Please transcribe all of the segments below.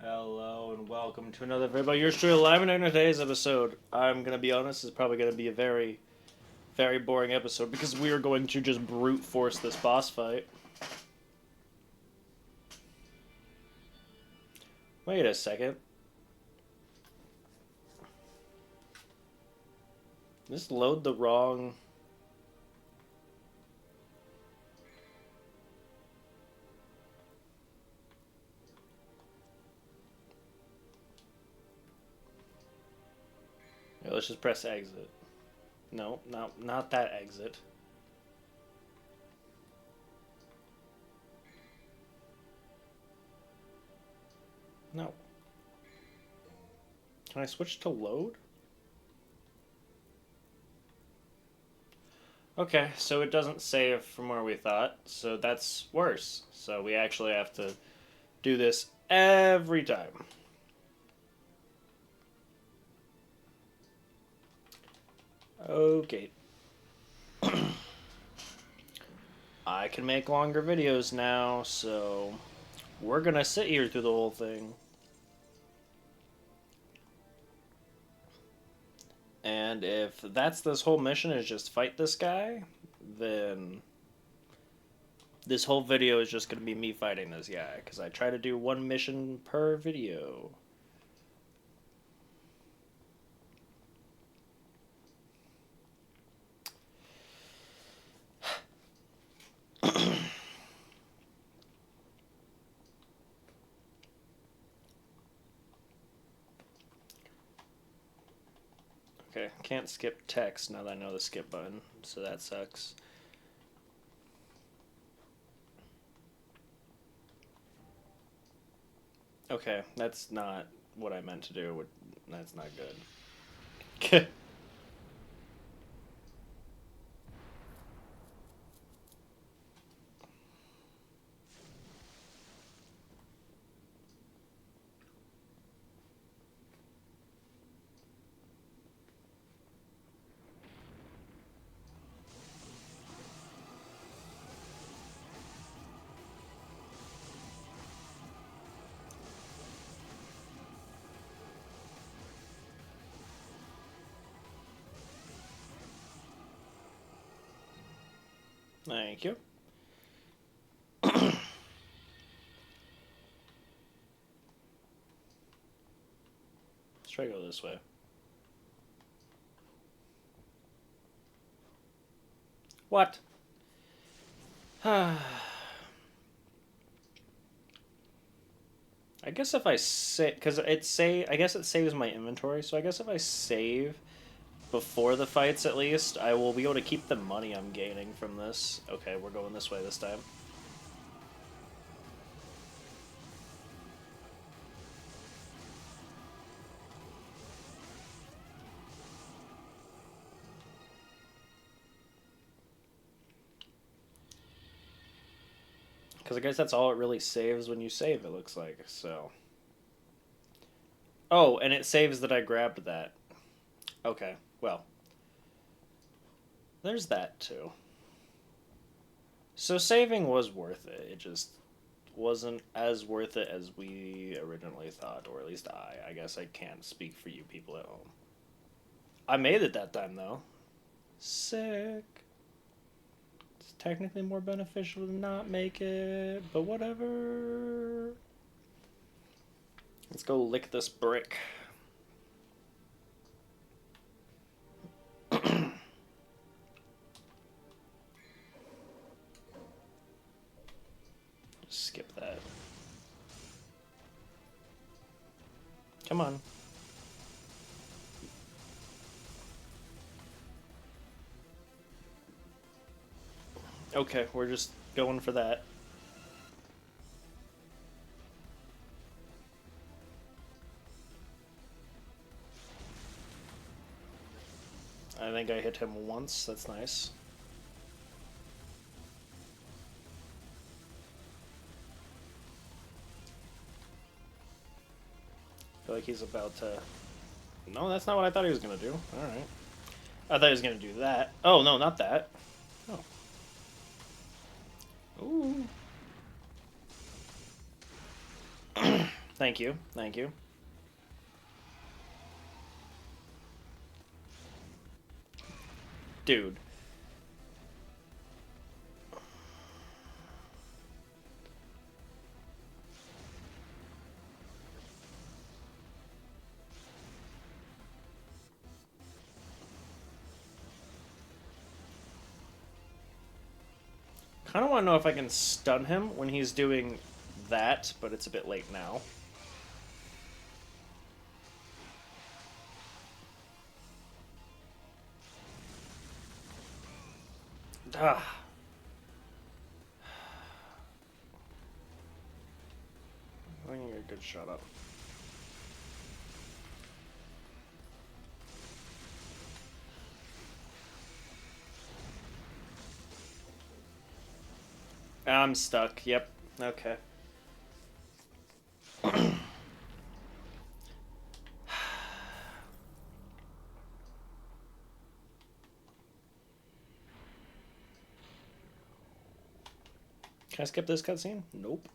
Hello and welcome to another video about yours truly live. And in today's episode, I'm gonna be honest, it's probably gonna be a very, very boring episode because we are going to just brute force this boss fight. Wait a second. Just load the wrong. Yeah, let's just press exit. No, not that exit. No. Can I switch to load? Okay, so it doesn't save from where we thought, so that's worse. So we actually have to do this every time. Okay. I can make longer videos now, so we're gonna sit here through the whole thing. And if that's this whole mission is just fight this guy, then this whole video is just gonna be me fighting this guy, because I try to do one mission per video. Okay, can't skip text now that I know the skip button, so that sucks. Okay, that's not what I meant to do. That's not good. Thank you. Let's try to go this way. What? I guess if I save, because I guess it saves my inventory. So I guess if I save before the fights, at least I will be able to keep the money I'm gaining from this. Okay, we're going this way this time. Because I guess that's all it really saves when you save. It looks like so. Oh, and it saves that I grabbed that. Okay, well, there's that too. So saving was worth it. It just wasn't as worth it as we originally thought, or at least I. I guess I can't speak for you people at home. I made it that time though. Sick. It's technically more beneficial to not make it, but whatever. Let's go lick this brick. Skip that. Come on. Okay, we're just going for that. I think I hit him once. That's nice. I feel like he's about to... No, that's not what I thought he was going to do. Alright. I thought he was going to do that. Oh, no, not that. Oh. Ooh. Thank you. Thank you. Dude. Kind of want to know if I can stun him when he's doing that, but it's a bit late now. Ah. I think you're a good shut up. I'm stuck. Yep. Okay. Can I skip this cutscene? Nope.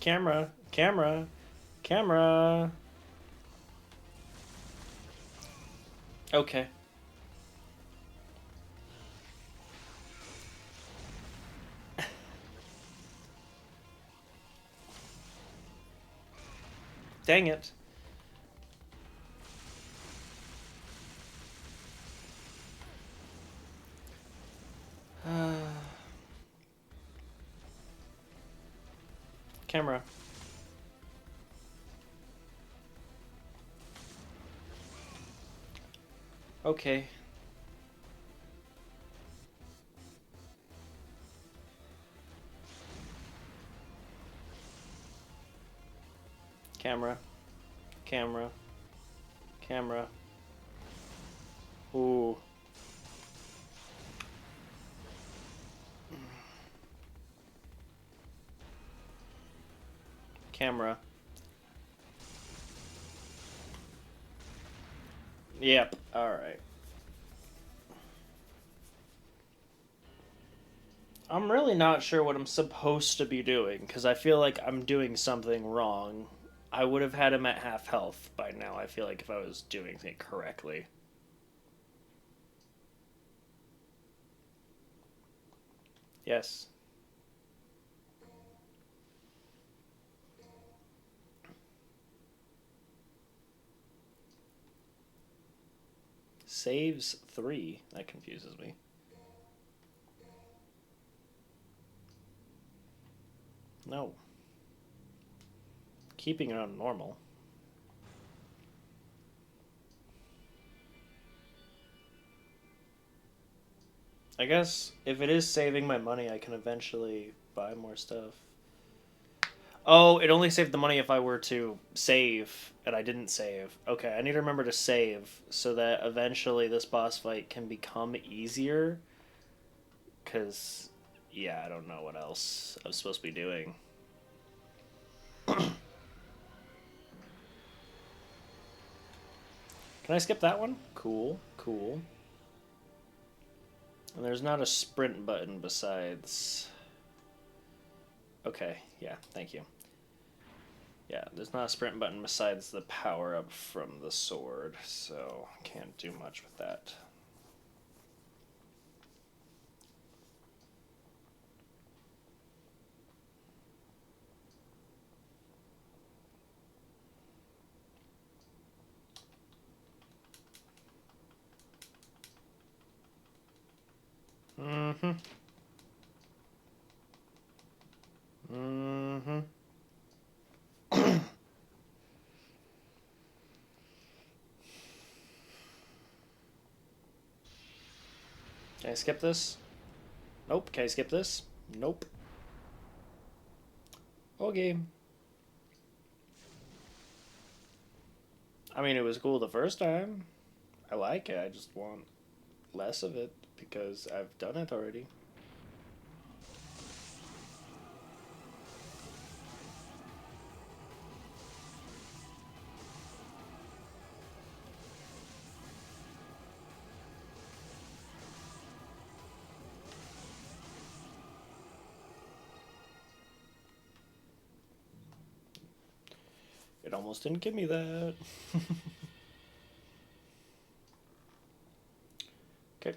Camera. Camera. Camera. Okay. Dang it. Camera. Okay. Camera. Camera. Camera. Ooh. Camera. Yep. Alright. I'm really not sure what I'm supposed to be doing, because I feel like I'm doing something wrong. I would have had him at half health by now, I feel like, if I was doing it correctly. Yes. Saves 3. That confuses me. No. Keeping it on normal. I guess if it is saving my money, I can eventually buy more stuff. Oh, it only saved the money if I were to save, and I didn't save. Okay, I need to remember to save so that eventually this boss fight can become easier. Because, yeah, I don't know what else I was supposed to be doing. Can I skip that one? Cool, cool. And there's not a sprint button besides... Okay, yeah, thank you. Yeah, there's not a sprint button besides the power-up from the sword, so can't do much with that. Mm-hmm. Mm-hmm. Can I skip this? Nope. Can I skip this? Nope. Okay. I mean, it was cool the first time. I like it. I just want less of it because I've done it already. It almost didn't give me that. Okay.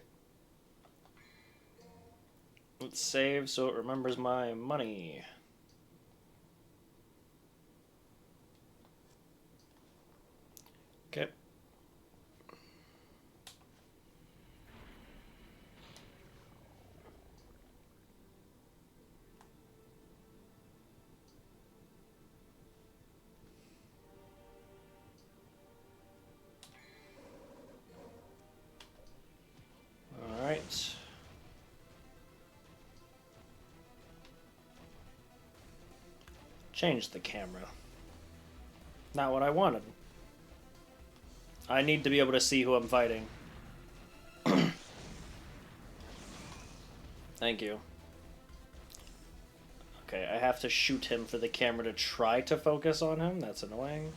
Let's save so it remembers my money. Okay. Alright. Change the camera. Not what I wanted. I need to be able to see who I'm fighting. Thank you. Okay, I have to shoot him for the camera to try to focus on him? That's annoying.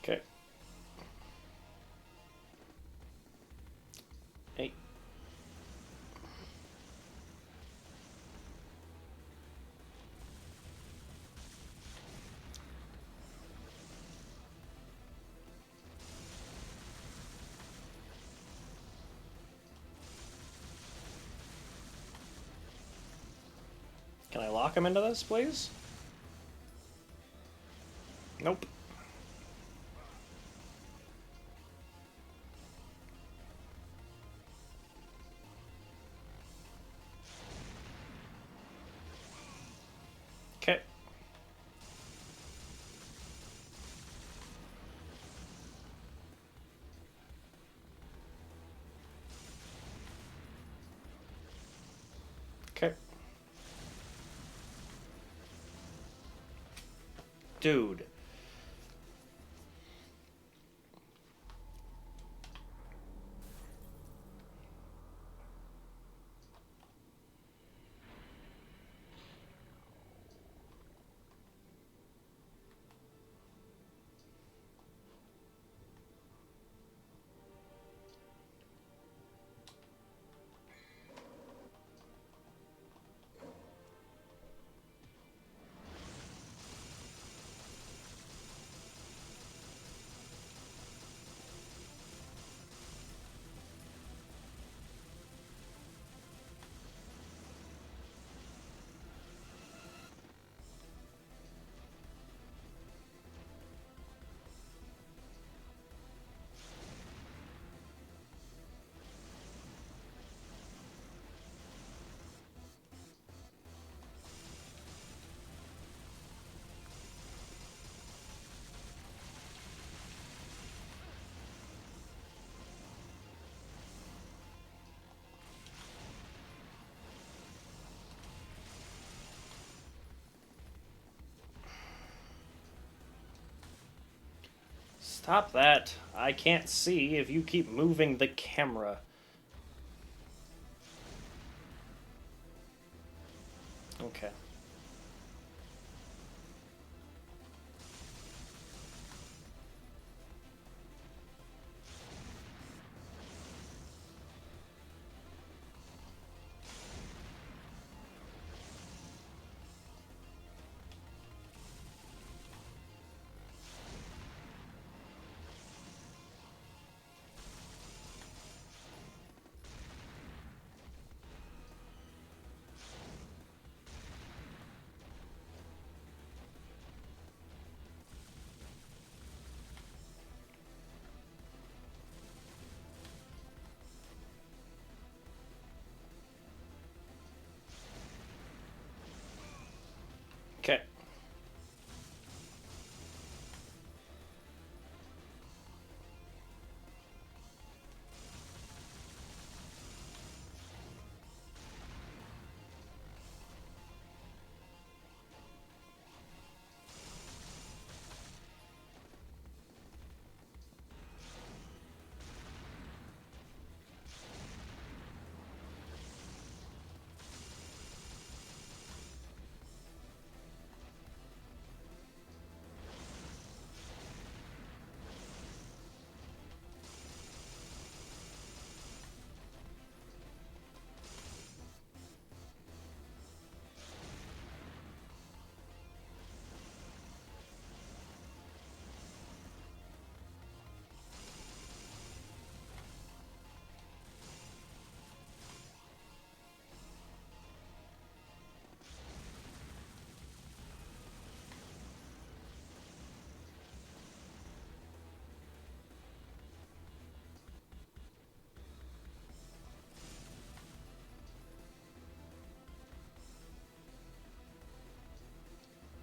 Okay. Hey. Can I lock him into this, please? Nope. Okay. Okay. Dude. Stop that. I can't see if you keep moving the camera. Okay.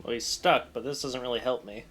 Well, he's stuck, but this doesn't really help me.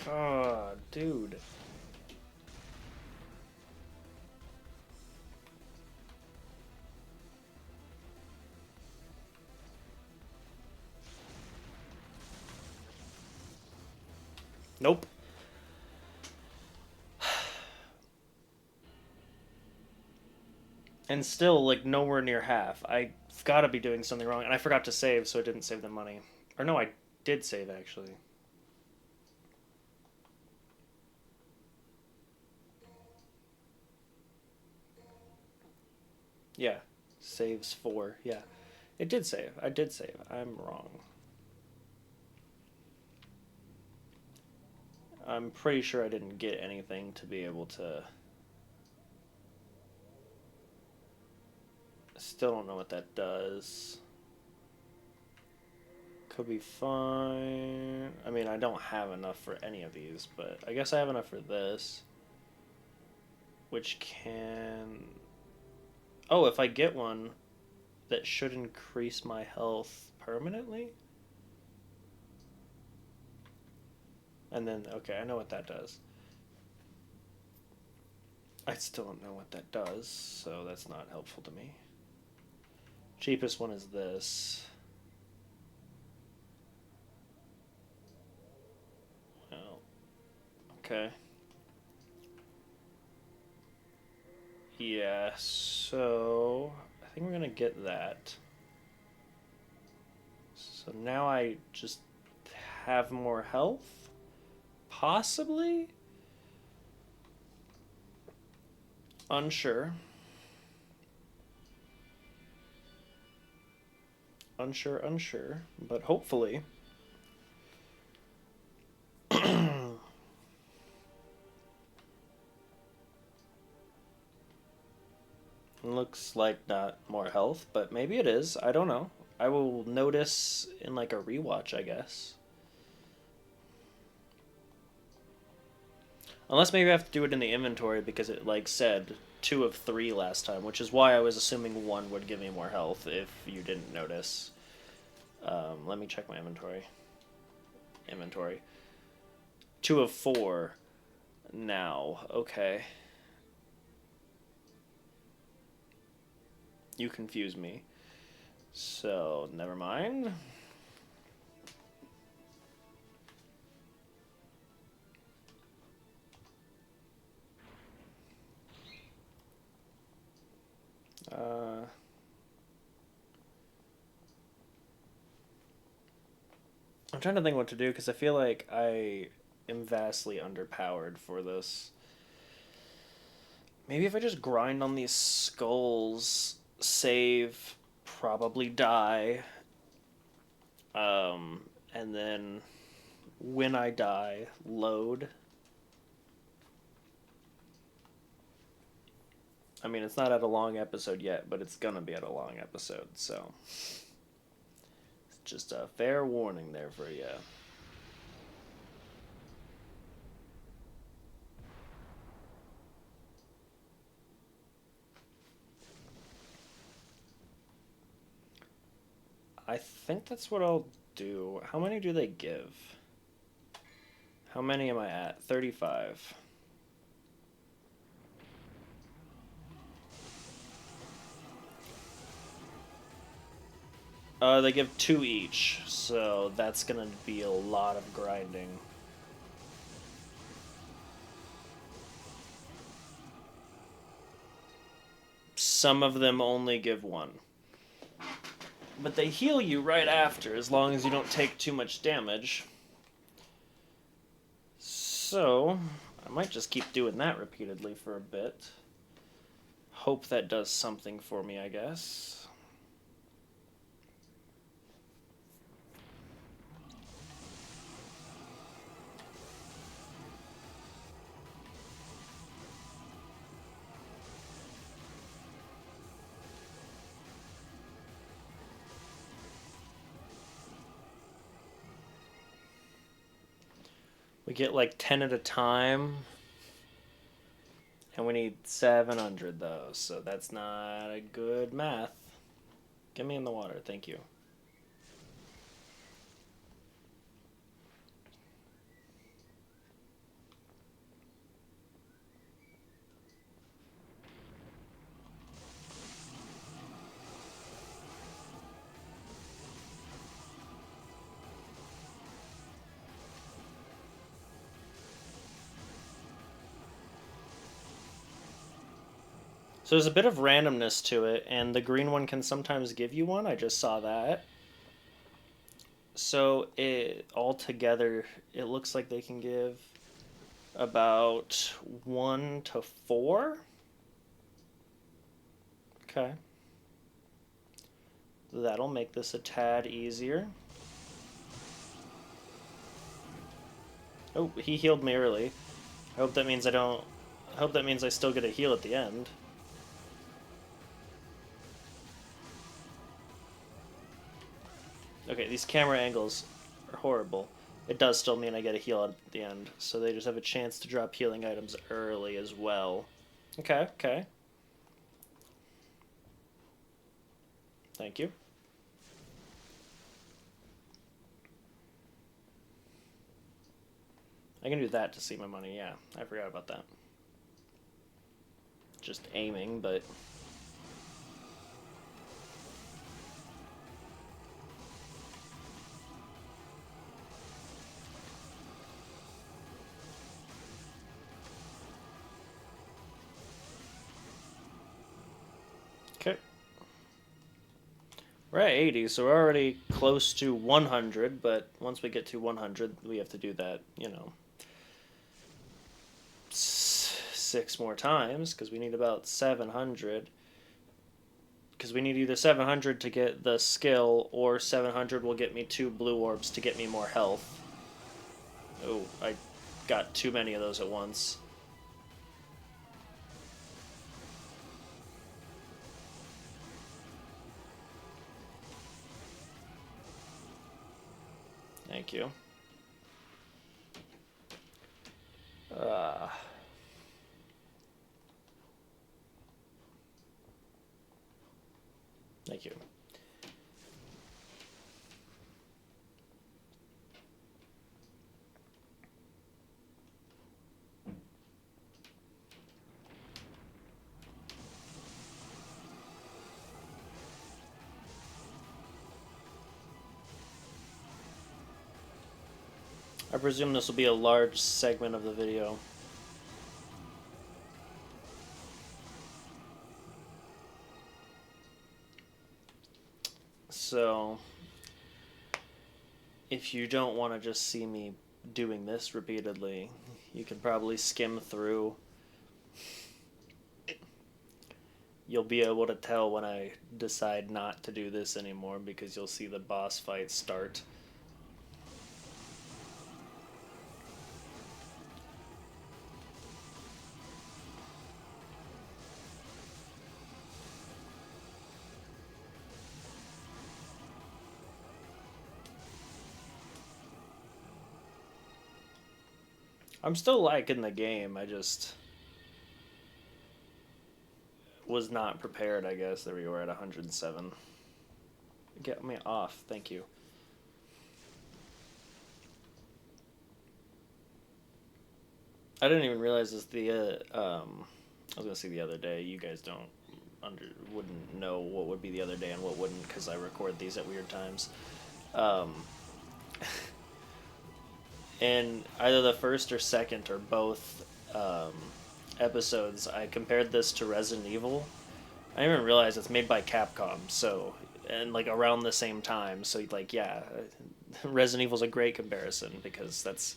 God, dude. Nope. And still, like, nowhere near half. I've got to be doing something wrong. And I forgot to save, so I didn't save the money. Or no, I did save, actually. Yeah. Saves 4. Yeah. It did save. I did save. I'm wrong. I'm pretty sure I didn't get anything to be able to... Still don't know what that does. Could be fine. I mean, I don't have enough for any of these, but I guess I have enough for this. Which can... Oh, if I get one, that should increase my health permanently? And then, okay, I know what that does. I still don't know what that does, so that's not helpful to me. Cheapest one is this. Oh, okay. Yeah, so I think we're gonna get that. So now I just have more health? Possibly? Unsure. Unsure, but hopefully. Looks like not more health, but maybe it is. I don't know. I will notice in like a rewatch, I guess. Unless maybe I have to do it in the inventory because it like said 2 of 3 last time, which is why I was assuming 1 would give me more health if you didn't notice. Let me check my inventory. Inventory. 2 of 4 now. Okay. You confuse me. So, never mind. I'm trying to think what to do because I feel like I am vastly underpowered for this. Maybe if I just grind on these skulls, save, probably die, and then when I die, load. I mean, it's not at a long episode yet, but it's gonna be at a long episode, so it's just a fair warning there for you. I think that's what I'll do. How many do they give? How many am I at? 35. They give 2 each, so that's gonna be a lot of grinding. Some of them only give 1. But they heal you right after, as long as you don't take too much damage. So, I might just keep doing that repeatedly for a bit. Hope that does something for me, I guess. We get like 10 at a time. And we need 700 though, so that's not a good math. Get me in the water, thank you. So there's a bit of randomness to it, and the green one can sometimes give you one. I just saw that. So it altogether, it looks like they can give about 1 to 4. Okay. That'll make this a tad easier. Oh, he healed me early. I hope that means I don't... I hope that means I still get a heal at the end. Okay, these camera angles are horrible. It does still mean I get a heal at the end, so they just have a chance to drop healing items early as well. Okay, okay. Thank you. I can do that to see my money, yeah. I forgot about that. Just aiming, but... Okay. We're at 80, so we're already close to 100, but once we get to 100, we have to do that, 6 more times, because we need about 700. Because we need either 700 to get the skill, or 700 will get me 2 blue orbs to get me more health. Oh, I got too many of those at once. Thank you. Thank you. I presume this will be a large segment of the video. So, if you don't want to just see me doing this repeatedly, you can probably skim through. You'll be able to tell when I decide not to do this anymore because you'll see the boss fight start. I'm still liking the game, I just was not prepared, I guess, that we were at 107. Get me off, thank you. I didn't even realize this I was gonna say the other day, you guys don't wouldn't know what would be the other day and what wouldn't because I record these at weird times. Um, in either the first or second or both episodes, I compared this to Resident Evil. I didn't even realize it's made by Capcom, so and like around the same time. So like yeah, Resident Evil's a great comparison because that's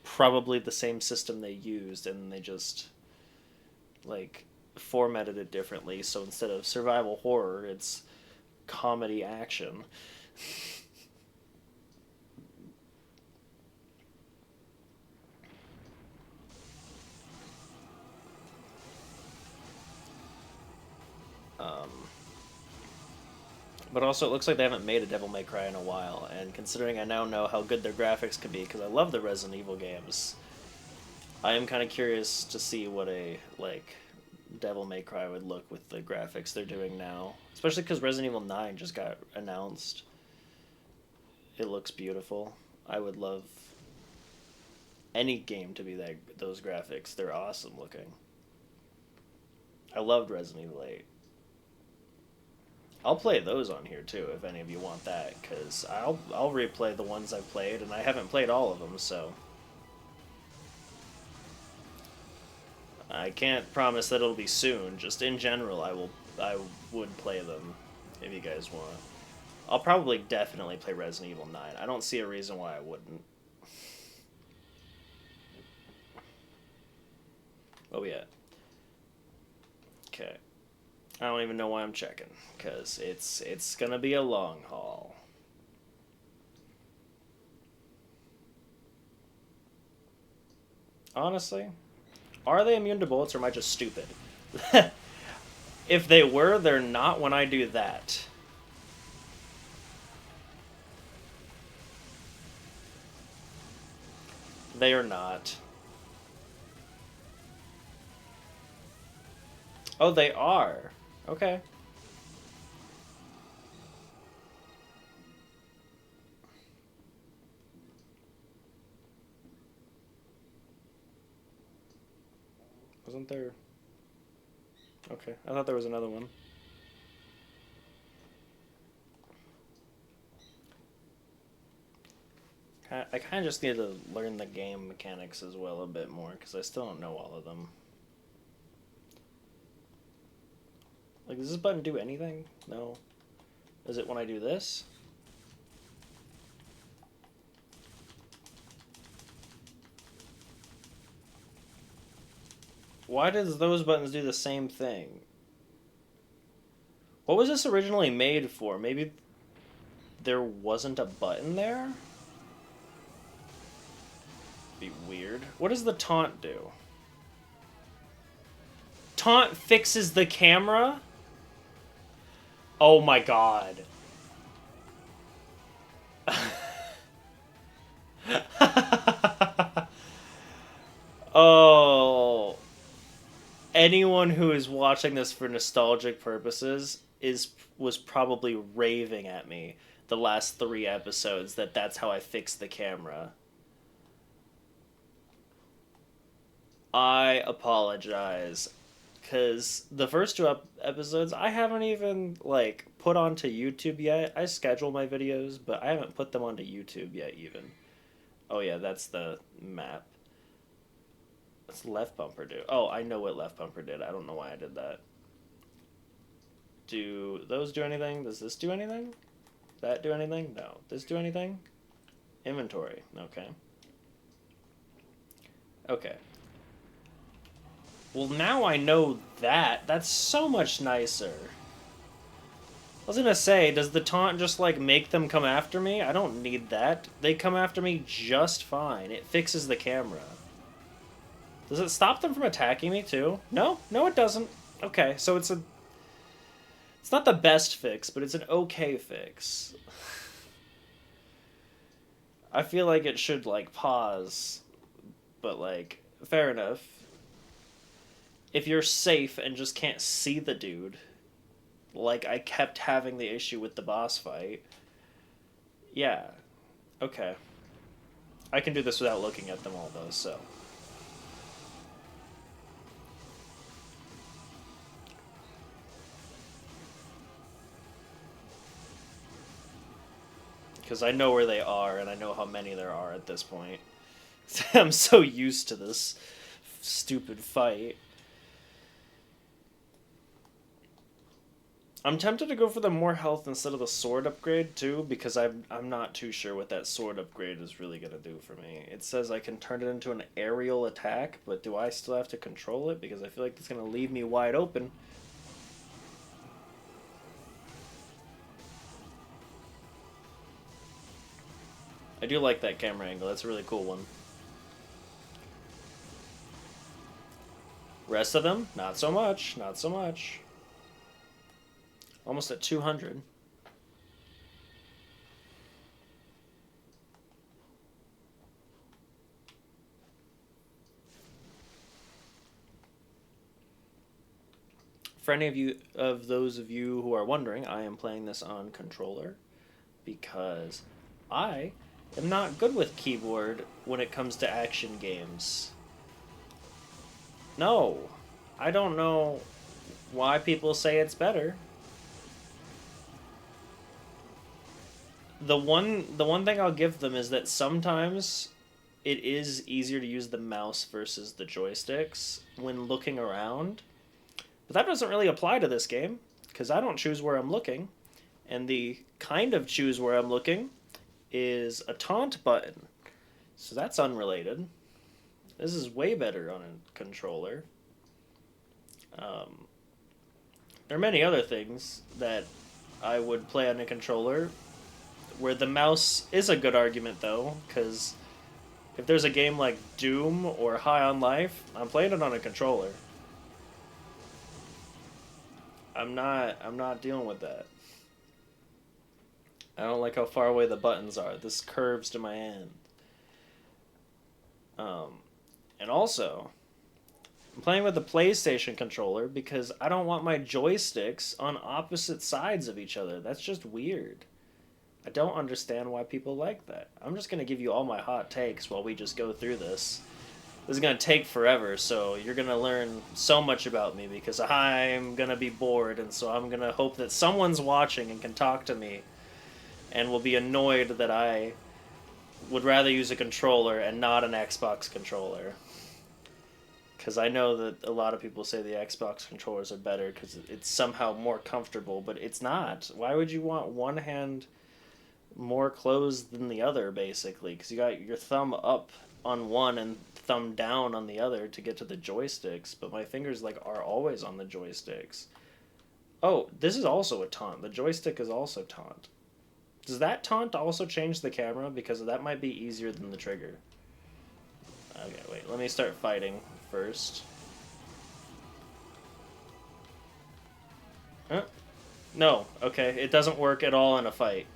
probably the same system they used, and they just like formatted it differently. So instead of survival horror, it's comedy action. Um, but also, it looks like they haven't made a Devil May Cry in a while, and considering I now know how good their graphics can be, because I love the Resident Evil games, I am kind of curious to see what a like Devil May Cry would look with the graphics they're doing now. Especially because Resident Evil 9 just got announced. It looks beautiful. I would love any game to be those graphics. They're awesome looking. I loved Resident Evil 8. I'll play those on here too if any of you want that, because I'll replay the ones I've played, and I haven't played all of them, so I can't promise that it'll be soon. Just in general, I would play them if you guys want. I'll probably definitely play Resident Evil 9. I don't see a reason why I wouldn't. Oh yeah. Okay. I don't even know why I'm checking, because it's gonna be a long haul. Honestly, are they immune to bullets, or am I just stupid? If they were, they're not when I do that. They are not. Oh, they are. Okay. Wasn't there... Okay, I thought there was another one. I kind of just need to learn the game mechanics as well a bit more, because I still don't know all of them. Like, does this button do anything? No. Is it when I do this? Why does those buttons do the same thing? What was this originally made for? Maybe there wasn't a button there? Be weird. What does the taunt do? Taunt fixes the camera? Oh my god. Oh. Anyone who is watching this for nostalgic purposes was probably raving at me the last 3 episodes that's how I fixed the camera. I apologize, because the first 2 episodes I haven't even like put onto YouTube yet. I schedule my videos, but I haven't put them onto YouTube yet even. Oh yeah, that's the map. What's left bumper do? Oh, I know what left bumper did. I don't know why I did that. Do those do anything? Does this do anything? That do anything? No. This do anything? Inventory. Okay. Okay. Well, now I know that. That's so much nicer. I was gonna say, does the taunt just, like, make them come after me? I don't need that. They come after me just fine. It fixes the camera. Does it stop them from attacking me, too? No? No, it doesn't. Okay, so it's a... It's not the best fix, but it's an okay fix. I feel like it should, like, pause. But, like, fair enough. If you're safe and just can't see the dude, like I kept having the issue with the boss fight, yeah, okay. I can do this without looking at them all, though, so. because I know where they are and I know how many there are at this point. I'm so used to this stupid fight. I'm tempted to go for the more health instead of the sword upgrade too, because I'm not too sure what that sword upgrade is really gonna do for me. It says I can turn it into an aerial attack, but do I still have to control it? Because I feel like it's gonna leave me wide open. I do like that camera angle. That's a really cool one. Rest of them, not so much. Not so much. Almost at 200. For any of those of you who are wondering, I am playing this on controller because I am not good with keyboard when it comes to action games. No, I don't know why people say it's better. The one thing I'll give them is that sometimes it is easier to use the mouse versus the joysticks when looking around. But that doesn't really apply to this game because I don't choose where I'm looking, and the kind of choose where I'm looking is a taunt button. So that's unrelated. This is way better on a controller. Um, there are many other things that I would play on a controller where the mouse is a good argument though, because if there's a game like Doom or High on Life, I'm playing it on a controller. I'm not dealing with that. I don't like how far away the buttons are. This curves to my hand. Um, and also, I'm playing with the PlayStation controller because I don't want my joysticks on opposite sides of each other. That's just weird. I don't understand why people like that. I'm just going to give you all my hot takes while we just go through this. This is going to take forever, so you're going to learn so much about me because I'm going to be bored, and so I'm going to hope that someone's watching and can talk to me and will be annoyed that I would rather use a controller and not an Xbox controller. Because I know that a lot of people say the Xbox controllers are better because it's somehow more comfortable, but it's not. Why would you want one hand more closed than the other, basically? Because you got your thumb up on one and thumb down on the other to get to the joysticks, but my fingers like are always on the joysticks. Oh, this is also a taunt. The joystick is also taunt. Does that taunt also change the camera? Because that might be easier than the trigger. Okay, wait. Let me start fighting first. Huh? No. Okay, it doesn't work at all in a fight.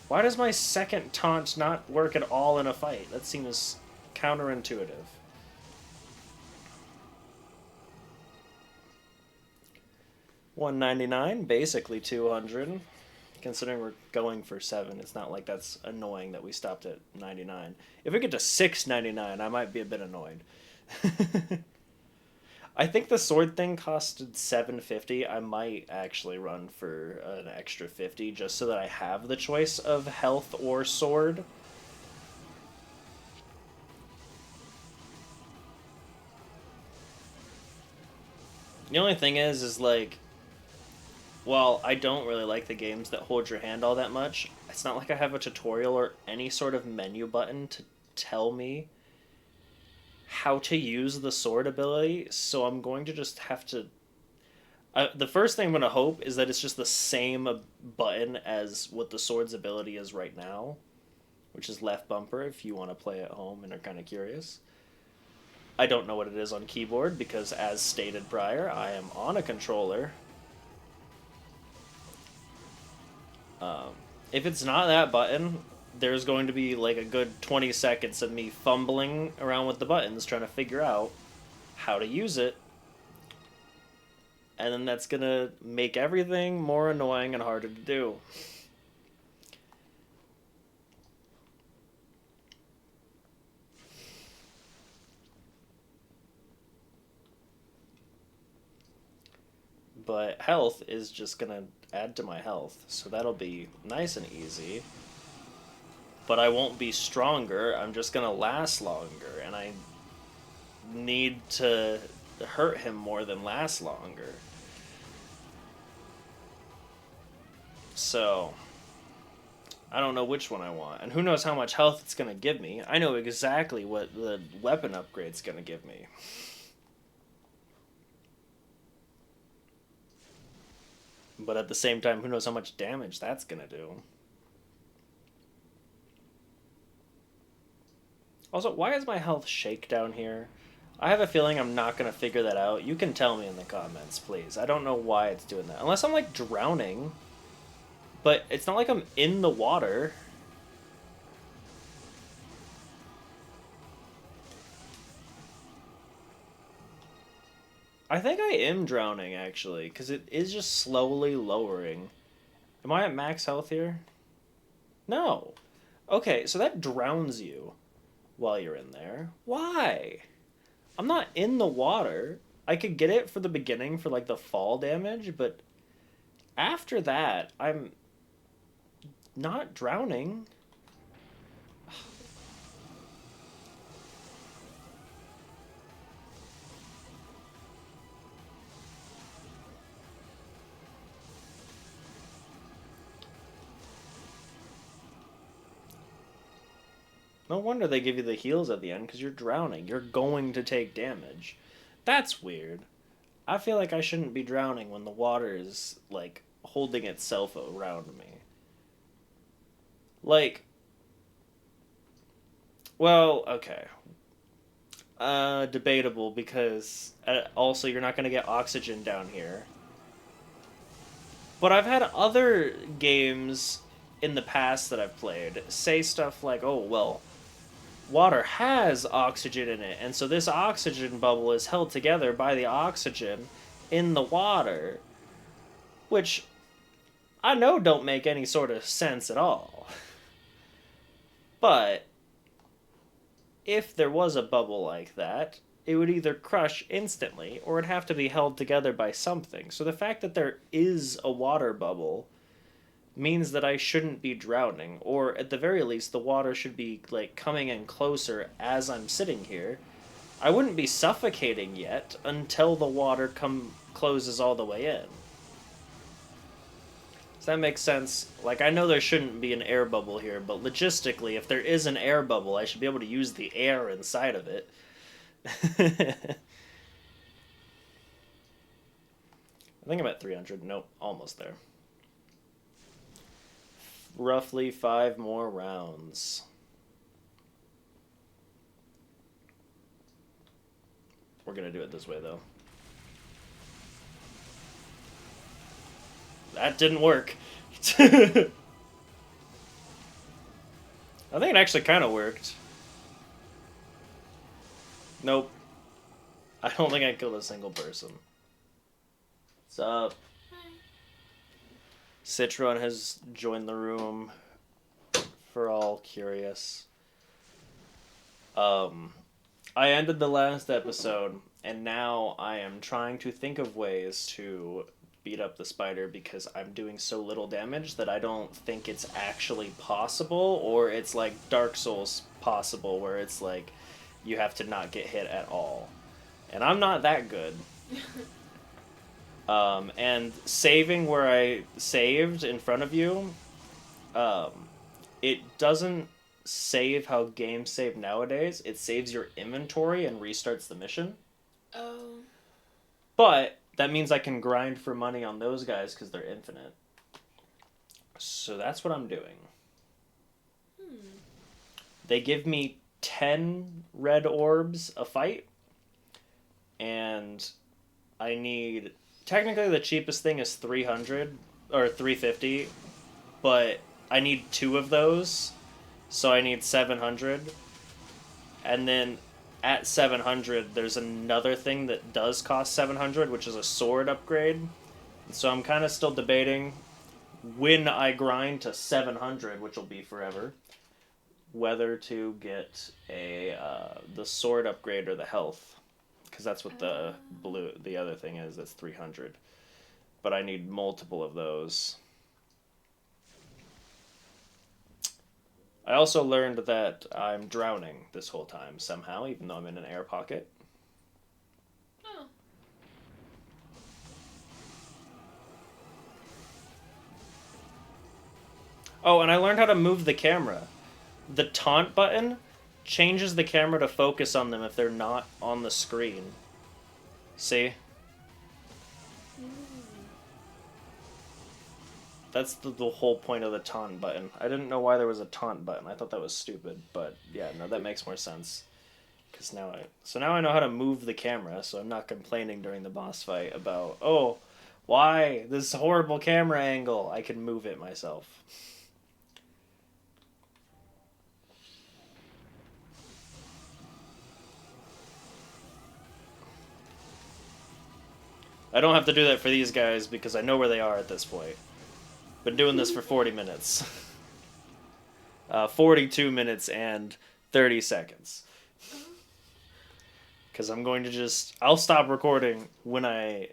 Why does my second taunt not work at all in a fight? That seems counterintuitive. $199, basically 200. Considering we're going for 7, it's not like that's annoying that we stopped at 99. If we get to 6.99, I might be a bit annoyed. I think the sword thing costed 750. I might actually run for an extra 50 just so that I have the choice of health or sword. The only thing is like, while I don't really like the games that hold your hand all that much, it's not like I have a tutorial or any sort of menu button to tell me how to use the sword ability, so I'm going to just have to. The first thing I'm going to hope is that it's just the same button as what the sword's ability is right now, which is left bumper if you want to play at home and are kind of curious. I don't know what it is on keyboard because, as stated prior, I am on a controller. If it's not that button, there's going to be like a good 20 seconds of me fumbling around with the buttons trying to figure out how to use it. And then that's going to make everything more annoying and harder to do. But health is just going to add to my health, so that'll be nice and easy. but I won't be stronger. I'm just gonna last longer, and I need to hurt him more than last longer. So, I don't know which one I want. And who knows how much health it's gonna give me. I know exactly what the weapon upgrade's gonna give me. But at the same time, who knows how much damage that's gonna do. Also, why is my health shake down here? I have a feeling I'm not gonna figure that out. You can tell me in the comments, please. I don't know why it's doing that. Unless I'm, like, drowning. But it's not like I'm in the water. I think I am drowning, actually, because it is just slowly lowering. Am I at max health here? No. Okay, so that drowns you while you're in there. Why? I'm not in the water. I could get it for the beginning for, like, the fall damage, but after that, I'm not drowning. No wonder they give you the heals at the end, because you're drowning. You're going to take damage. That's weird. I feel like I shouldn't be drowning when the water is, like, holding itself around me. Like, well, okay. Debatable, because also you're not going to get oxygen down here. But I've had other games in the past that I've played say stuff like, oh, well, water has oxygen in it, and so this oxygen bubble is held together by the oxygen in the water, which I know don't make any sort of sense at all. But if there was a bubble like that, it would either crush instantly or it'd have to be held together by something. So the fact that there is a water bubble means that I shouldn't be drowning, or at the very least, the water should be, like, coming in closer as I'm sitting here. I wouldn't be suffocating yet until the water closes all the way in. Does that make sense? Like, I know there shouldn't be an air bubble here, but logistically, if there is an air bubble, I should be able to use the air inside of it. I think I'm at 300. Nope, almost there. Roughly 5 more rounds. We're gonna do it this way, though. That didn't work. I think it actually kind of worked. Nope. I don't think I killed a single person. What's up? Hi. Citron has joined the room, for all curious. I ended the last episode, and now I am trying to think of ways to beat up the spider because I'm doing so little damage that I don't think it's actually possible, or it's like Dark Souls possible, where it's like you have to not get hit at all. And I'm not that good. And saving where I saved in front of you, um, it doesn't save how games save nowadays. It saves your inventory and restarts the mission. Oh. But that means I can grind for money on those guys because they're infinite. So that's what I'm doing. They give me 10 red orbs a fight, and I need... Technically, the cheapest thing is 300 or 350, but I need 2 of those, so I need 700. And then at 700, there's another thing that does cost 700, which is a sword upgrade. So I'm kind of still debating when I grind to 700, which will be forever, whether to get the sword upgrade or the health, because that's what the other thing is. That's 300, but I need multiple of those. I also learned that I'm drowning this whole time somehow, even though I'm in an air pocket. Oh. Oh, and I learned how to move the camera. The taunt button changes the camera to focus on them if they're not on the screen. See? Mm. That's the whole point of the taunt button. I didn't know why there was a taunt button. I thought that was stupid, but yeah, no, that makes more sense. Cause now I know how to move the camera, so I'm not complaining during the boss fight about why this horrible camera angle. I can move it myself. I don't have to do that for these guys because I know where they are at this point. Been doing this for 40 minutes. 42 minutes and 30 seconds. Because I'm going to I'll stop recording when I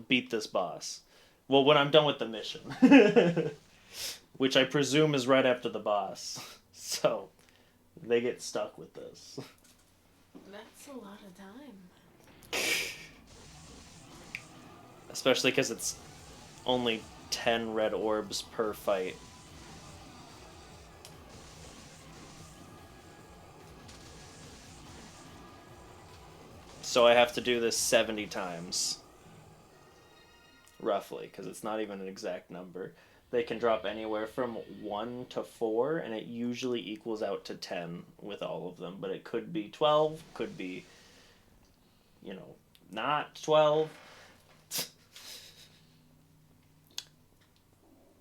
beat this boss. Well, when I'm done with the mission. Which I presume is right after the boss. So, they get stuck with this. That's a lot of time. Especially because it's only 10 red orbs per fight. So I have to do this 70 times. Roughly, because it's not even an exact number. They can drop anywhere from 1 to 4, and it usually equals out to 10 with all of them. But it could be 12, could be, not 12.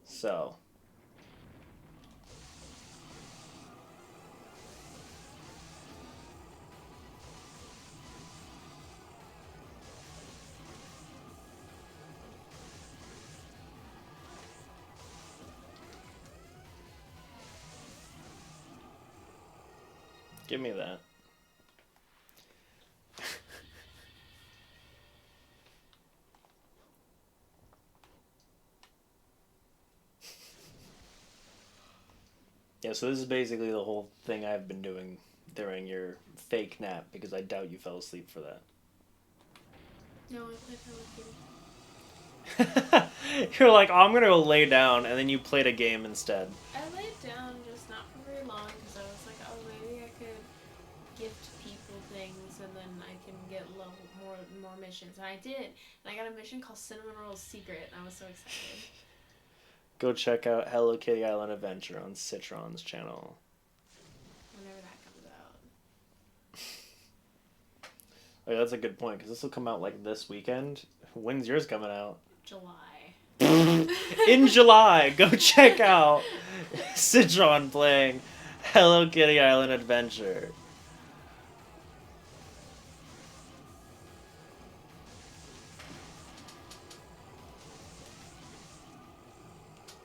So, give me that. Yeah, so this is basically the whole thing I've been doing during your fake nap because I doubt you fell asleep for that. No, I played Hello Kitty. You're like, oh, I'm gonna go lay down, and then you played a game instead. I laid down just not for very long because I was like, oh, maybe I could gift people things and then I can get more missions. And I did. And I got a mission called Cinnamon Roll's Secret, and I was so excited. Go check out Hello Kitty Island Adventure on Citron's channel. Whenever that comes out. Oh, yeah, that's a good point because this will come out like this weekend. When's yours coming out? July. In July, go check out Citron playing Hello Kitty Island Adventure.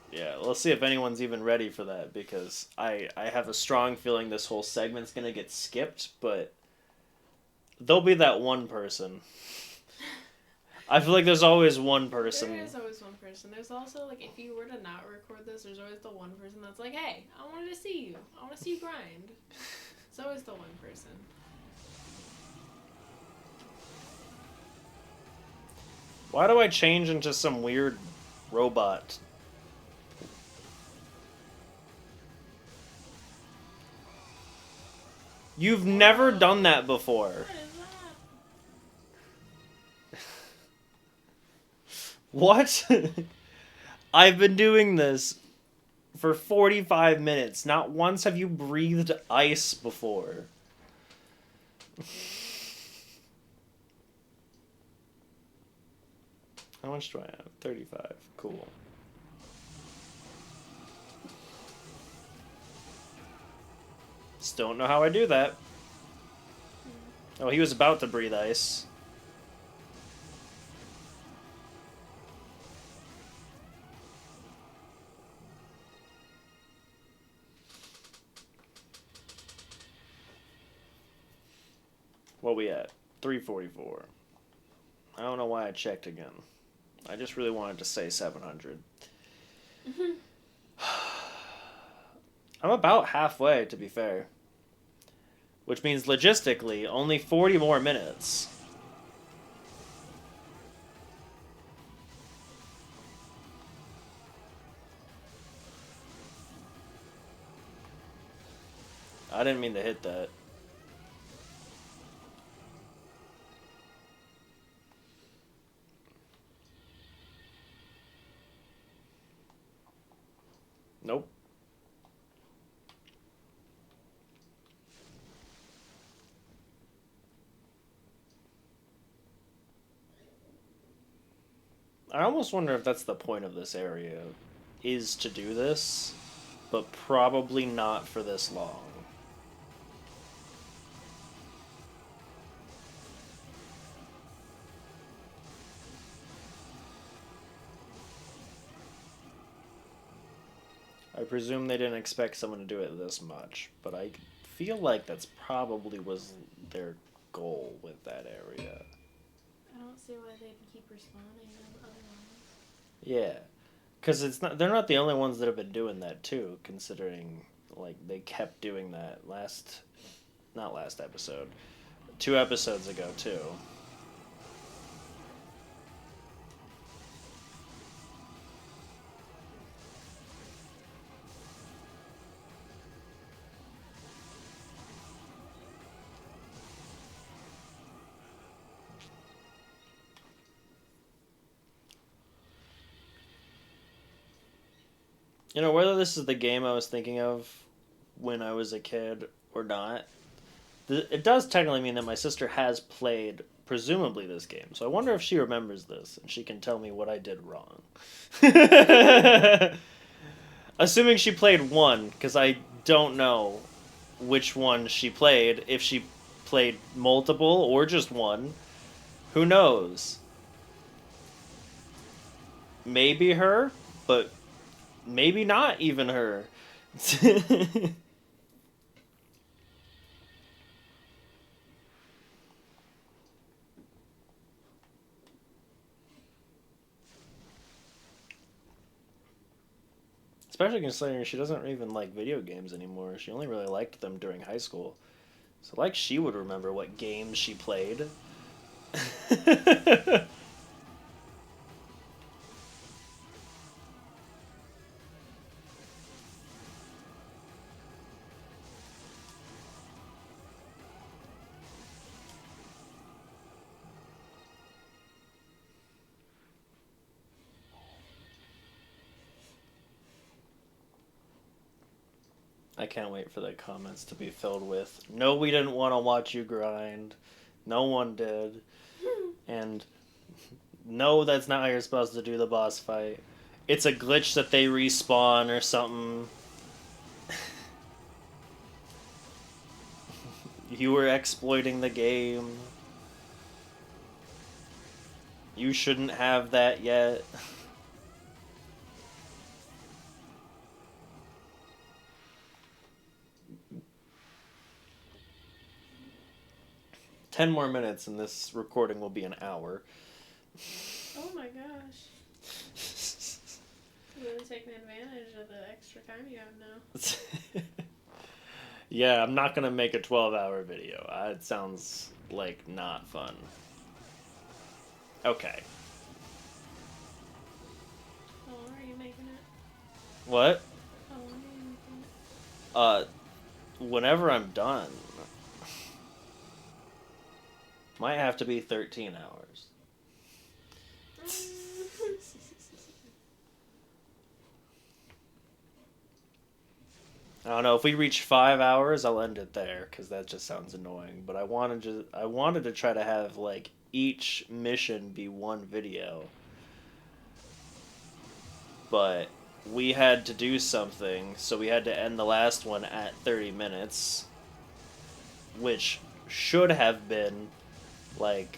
Yeah, let's see if anyone's even ready for that because I have a strong feeling this whole segment's gonna get skipped, but there'll be that one person. I feel like there's always one person. There is always one person. There's also, like, if you were to not record this, there's always the one person that's like, hey, I wanted to see you. I want to see you grind. It's always the one person. Why do I change into some weird robot? You've never done that before. What is that? What? I've been doing this for 45 minutes. Not once have you breathed ice before. How much do I have? 35. Cool. Still don't know how I do that. Oh, he was about to breathe ice. What we at? 344. I don't know why I checked again. I just really wanted to say 700. I'm about halfway, to be fair. Which means logistically, only 40 more minutes. I didn't mean to hit that. Nope. I almost wonder if that's the point of this area, is to do this, but probably not for this long. I presume they didn't expect someone to do it this much, but I feel like that's probably was their goal with that area. I don't see why they'd keep respawning otherwise. Yeah, because they're not the only ones that have been doing that too. Considering like they kept doing that not last episode, 2 episodes ago too. You know, whether this is the game I was thinking of when I was a kid or not, it does technically mean that my sister has played, presumably, this game. So I wonder if she remembers this and she can tell me what I did wrong. Assuming she played one, because I don't know which one she played, if she played multiple or just one. Who knows? Maybe her, but maybe not even her. Especially considering she doesn't even like video games anymore. She only really liked them during high school. So, like, she would remember what games she played. 'I can't wait for the comments to be filled with, "No, we didn't want to watch you grind. No one did." And, "No, that's not how you're supposed to do the boss fight. It's a glitch that they respawn or something. You were exploiting the game. You shouldn't have that yet." 10 more minutes and this recording will be an hour. Oh my gosh. Really taking advantage of the extra time you have now. Yeah, I'm not gonna make a 12-hour video. It sounds like not fun. Okay. How long are you making it? What? How long are you making it? Whenever I'm done. Might have to be 13 hours. I don't know, if we reach 5 hours, I'll end it there because that just sounds annoying. But I wanted to try to have like each mission be one video. But we had to do something, so we had to end the last one at 30 minutes, which should have been like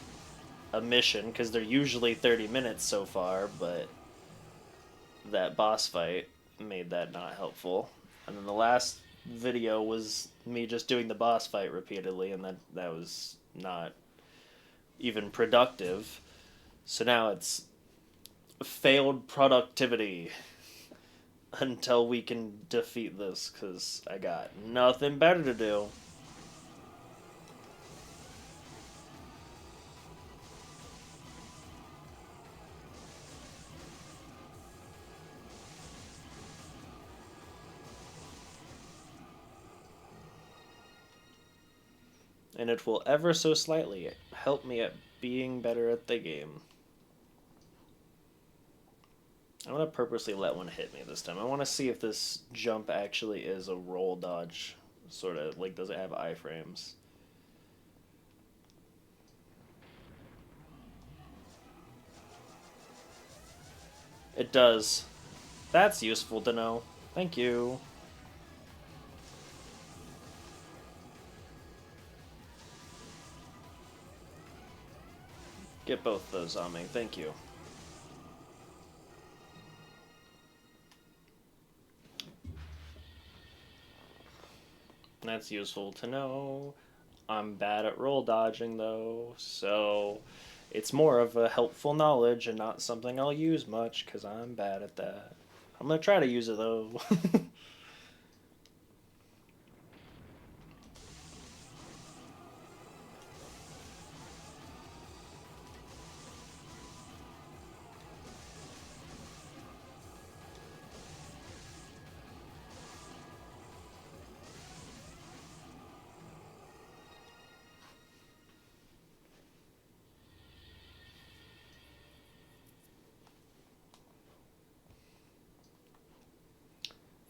a mission because they're usually 30 minutes so far, but that boss fight made that not helpful. And then the last video was me just doing the boss fight repeatedly, and that was not even productive. So now it's failed productivity. until we can defeat this, because I got nothing better to do. And it will ever so slightly help me at being better at the game. I'm going to purposely let one hit me this time. I want to see if this jump actually is a roll dodge, sort of, like, does it have iframes? It does. That's useful to know. Thank you. Get both those on me. Thank you. That's useful to know. I'm bad at roll dodging, though, so it's more of a helpful knowledge and not something I'll use much, because I'm bad at that. I'm going to try to use it, though.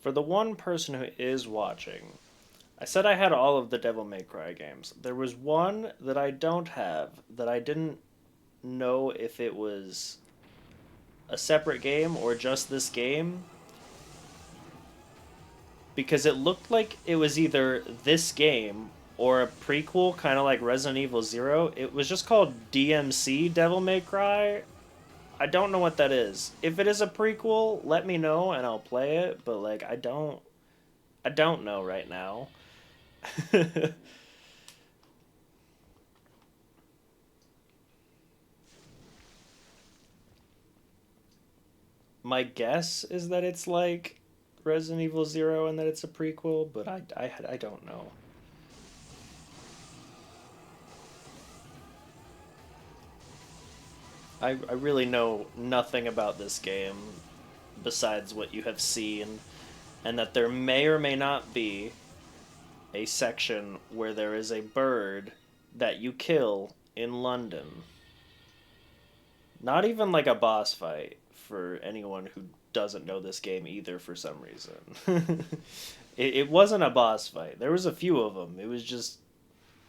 For the one person who is watching, I said I had all of the Devil May Cry games. There was one that I don't have that I didn't know if it was a separate game or just this game, because it looked like it was either this game or a prequel, kind of like Resident Evil Zero. It was just called DMC Devil May Cry. I don't know what that is. If it is a prequel, let me know and I'll play it, but like I don't know right now. My guess is that it's like Resident Evil Zero and that it's a prequel, but I don't know. I really know nothing about this game besides what you have seen, and that there may or may not be a section where there is a bird that you kill in London. Not even like a boss fight for anyone who doesn't know this game either for some reason. It wasn't a boss fight. There was a few of them. It was just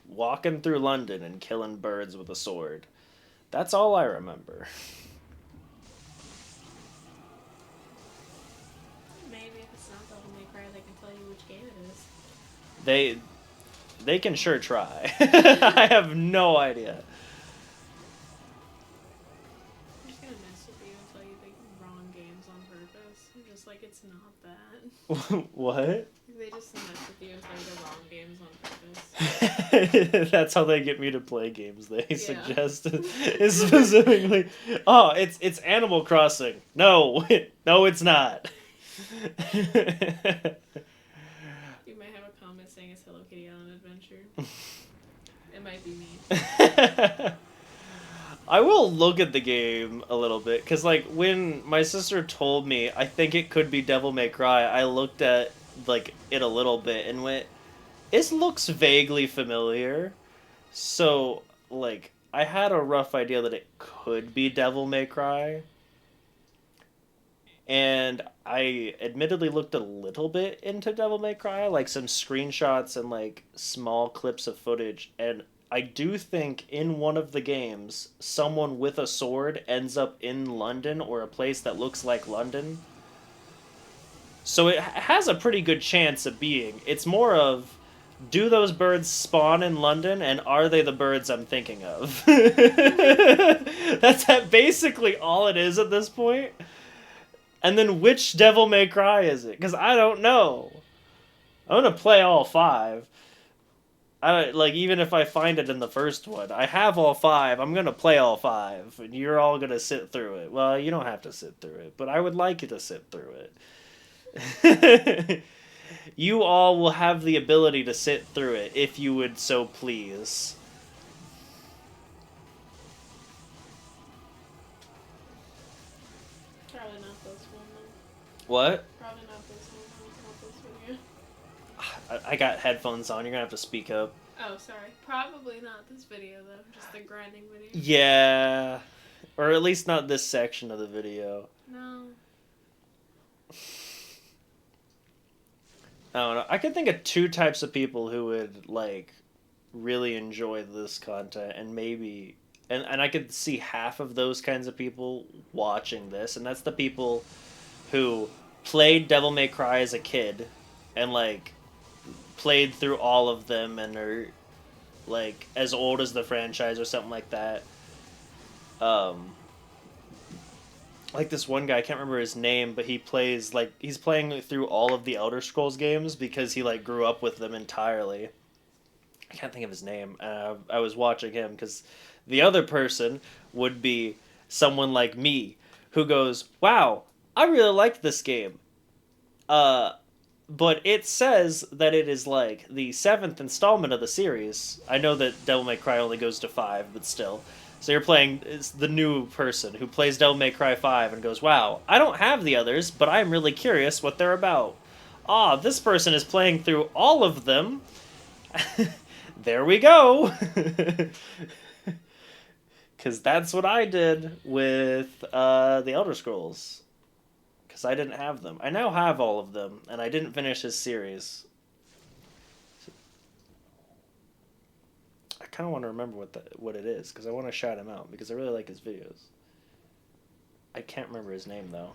walking through London and killing birds with a sword. That's all I remember. Maybe if it's not Devil May Cry, they can tell you which game it is. They they can sure try. I have no idea. I'm just gonna mess with you and tell you they wrong games on purpose. Just like it's not that. What? They just mess with you and tell you the wrong games on purpose. That's how they get me to play games they Yeah. suggest. Is specifically, oh, it's Animal Crossing. No, no, it's not. You might have a comment saying it's Hello Kitty on an adventure. It might be me. I will look at the game a little bit, because like when my sister told me I think it could be Devil May Cry, I looked at like it a little bit and went, it looks vaguely familiar. So like I had a rough idea that it could be Devil May Cry. And I admittedly looked a little bit into Devil May Cry, like some screenshots and like small clips of footage, and I do think in one of the games, someone with a sword ends up in London or a place that looks like London. So it has a pretty good chance of being. It's more of, do those birds spawn in London, and are they the birds I'm thinking of? That's basically all it is at this point. And then which Devil May Cry is it? Because I don't know. I'm gonna play all five. I like, even if I find it in the first one, I have all five. I'm gonna play all five, and you're all gonna sit through it. Well, you don't have to sit through it, but I would like you to sit through it. You all will have the ability to sit through it if you would so please. Probably not this one, though. What? Probably not this one, not this video. I got headphones on. You're gonna have to speak up. Oh, sorry. Probably not this video, though. Just the grinding video. Yeah. Or at least not this section of the video. No. I don't know. I could think of two types of people who would, like, really enjoy this content and maybe. And I could see half of those kinds of people watching this, and that's the people who played Devil May Cry as a kid and, like, played through all of them and are, like, as old as the franchise or something like that. Like this one guy, I can't remember his name, but he plays, like, he's playing through all of the Elder Scrolls games because he, like, grew up with them entirely. I can't think of his name. I was watching him because the other person would be someone like me who goes, wow, I really like this game. But it says that it is, like, the 7th installment of the series. I know that Devil May Cry only goes to 5, but still. So you're playing is the new person who plays Devil May Cry 5 and goes, wow, I don't have the others, but I'm really curious what they're about. Ah, this person is playing through all of them. There we go. Because that's what I did with the Elder Scrolls. Because I didn't have them. I now have all of them, and I didn't finish his series. I kind of want to remember what it is, because I want to shout him out, because I really like his videos. I can't remember his name, though.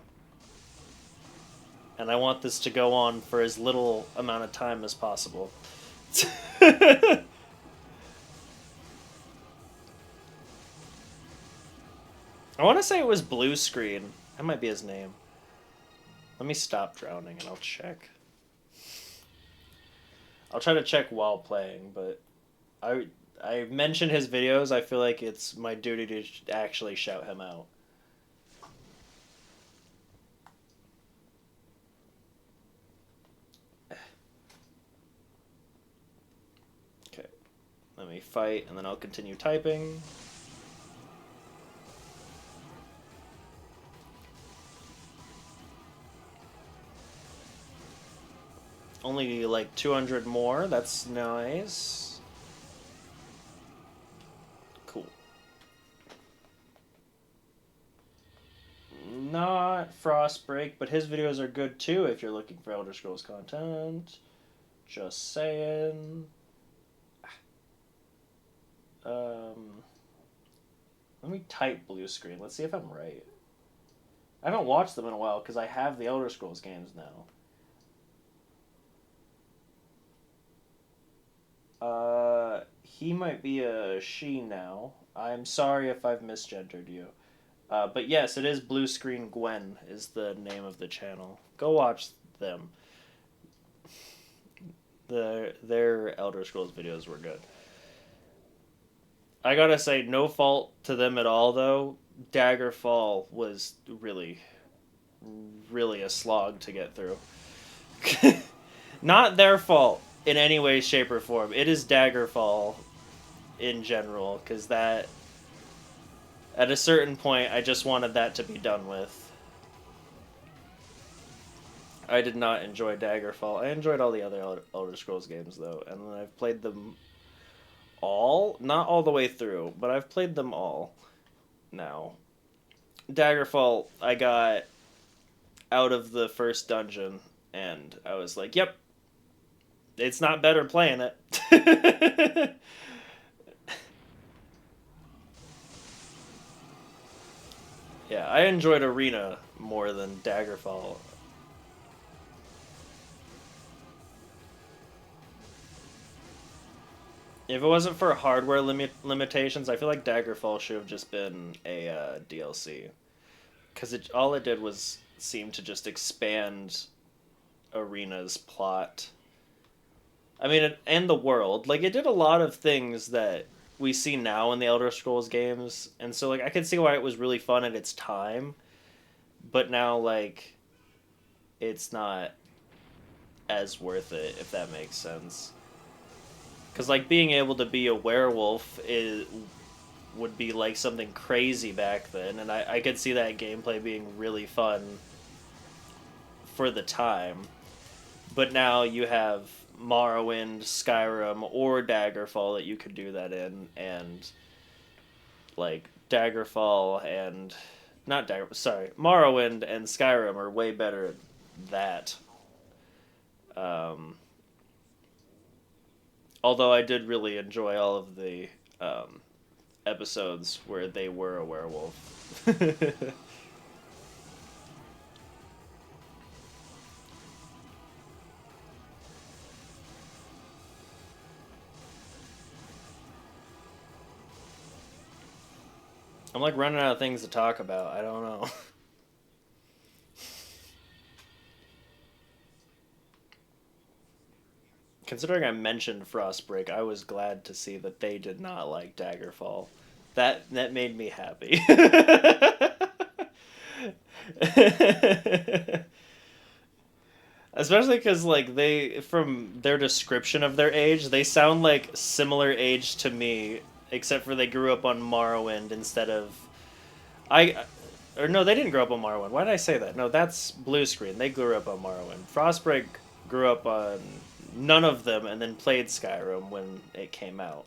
And I want this to go on for as little amount of time as possible. I want to say it was Blue Screen. That might be his name. Let me stop drowning and I'll check. I'll try to check while playing, but I mention his videos. I feel like it's my duty to actually shout him out. Okay. Let me fight and then I'll continue typing. Only like 200 more. That's nice. Cool. Not Frostbreak, but his videos are good too if you're looking for Elder Scrolls content. Just saying. Let me type Blue Screen. Let's see if I'm right. I haven't watched them in a while because I have the Elder Scrolls games now. He might be a she now. I'm sorry if I've misgendered you. But yes, it is Blue Screen Gwen is the name of the channel. Go watch them. Their Elder Scrolls videos were good. I gotta say, no fault to them at all, though. Daggerfall was really, really a slog to get through. Not their fault in any way, shape, or form. It is Daggerfall in general, because that, at a certain point, I just wanted that to be done with. I did not enjoy Daggerfall. I enjoyed all the other Elder Scrolls games, though, and then I've played them all. Not all the way through, but I've played them all now. Daggerfall, I got out of the first dungeon, and I was like, yep, it's not better playing it. Yeah, I enjoyed Arena more than Daggerfall. If it wasn't for hardware limitations, I feel like Daggerfall should have just been a DLC. Because all it did was seem to just expand Arena's plot. I mean, and the world. Like, it did a lot of things that we see now in the Elder Scrolls games. And so, like, I could see why it was really fun at its time. But now, like, it's not as worth it, if that makes sense. Because like being able to be a werewolf is would be like something crazy back then, and I could see that gameplay being really fun for the time. But now you have Morrowind, Skyrim, or Daggerfall that you could do that in, and like Daggerfall and not Dagger, sorry, Morrowind and Skyrim are way better at that. Um, Although I did really enjoy all of the um, episodes where they were a werewolf. I'm like running out of things to talk about. I don't know. Considering I mentioned Frostbreak, I was glad to see that they did not like Daggerfall. That made me happy. Especially because like they, from their description of their age, they sound like similar age to me, except for they grew up on Morrowind instead of I. Or no, they didn't grow up on Morrowind. Why did I say that? No, that's Blue Screen. They grew up on Morrowind. Frostbreak grew up on none of them and then played Skyrim when it came out,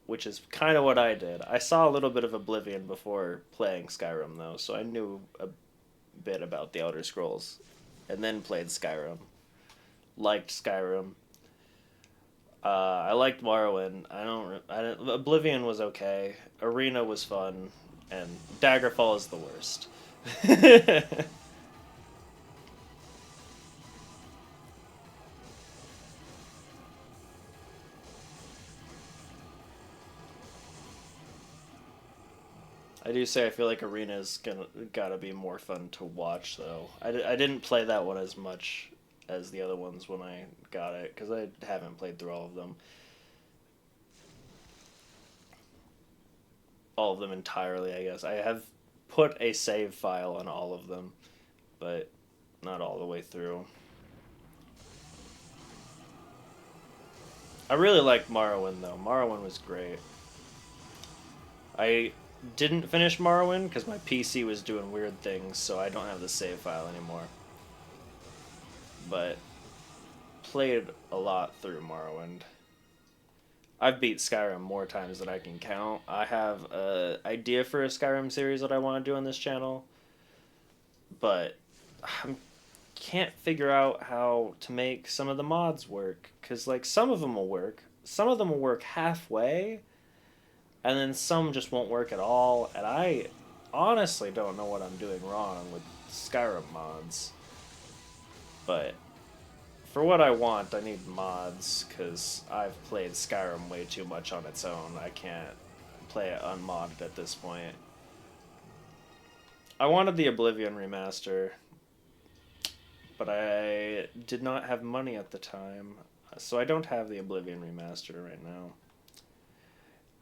which is kind of what I did. I saw a little bit of Oblivion before playing Skyrim though, so I knew a bit about the Elder Scrolls, and then played Skyrim. Liked Skyrim. I liked Morrowind. I don't. Oblivion was okay. Arena was fun, and Daggerfall is the worst. I do say I feel like Arena's gonna gotta be more fun to watch though. I didn't play that one as much as the other ones when I got it because I haven't played through all of them entirely. I guess I have put a save file on all of them, but not all the way through. I really liked Morrowind though. Morrowind was great. I didn't finish Morrowind because my PC was doing weird things, so I don't have the save file anymore. But played a lot through Morrowind. I've beat Skyrim more times than I can count. I have a idea for a Skyrim series that I want to do on this channel, but I can't figure out how to make some of the mods work because like some of them will work, some of them will work halfway, and then some just won't work at all. And I honestly don't know what I'm doing wrong with Skyrim mods, but for what I want, I need mods because I've played Skyrim way too much on its own. I can't play it unmodded at this point. I wanted the Oblivion remaster, but I did not have money at the time, so I don't have the Oblivion remaster right now.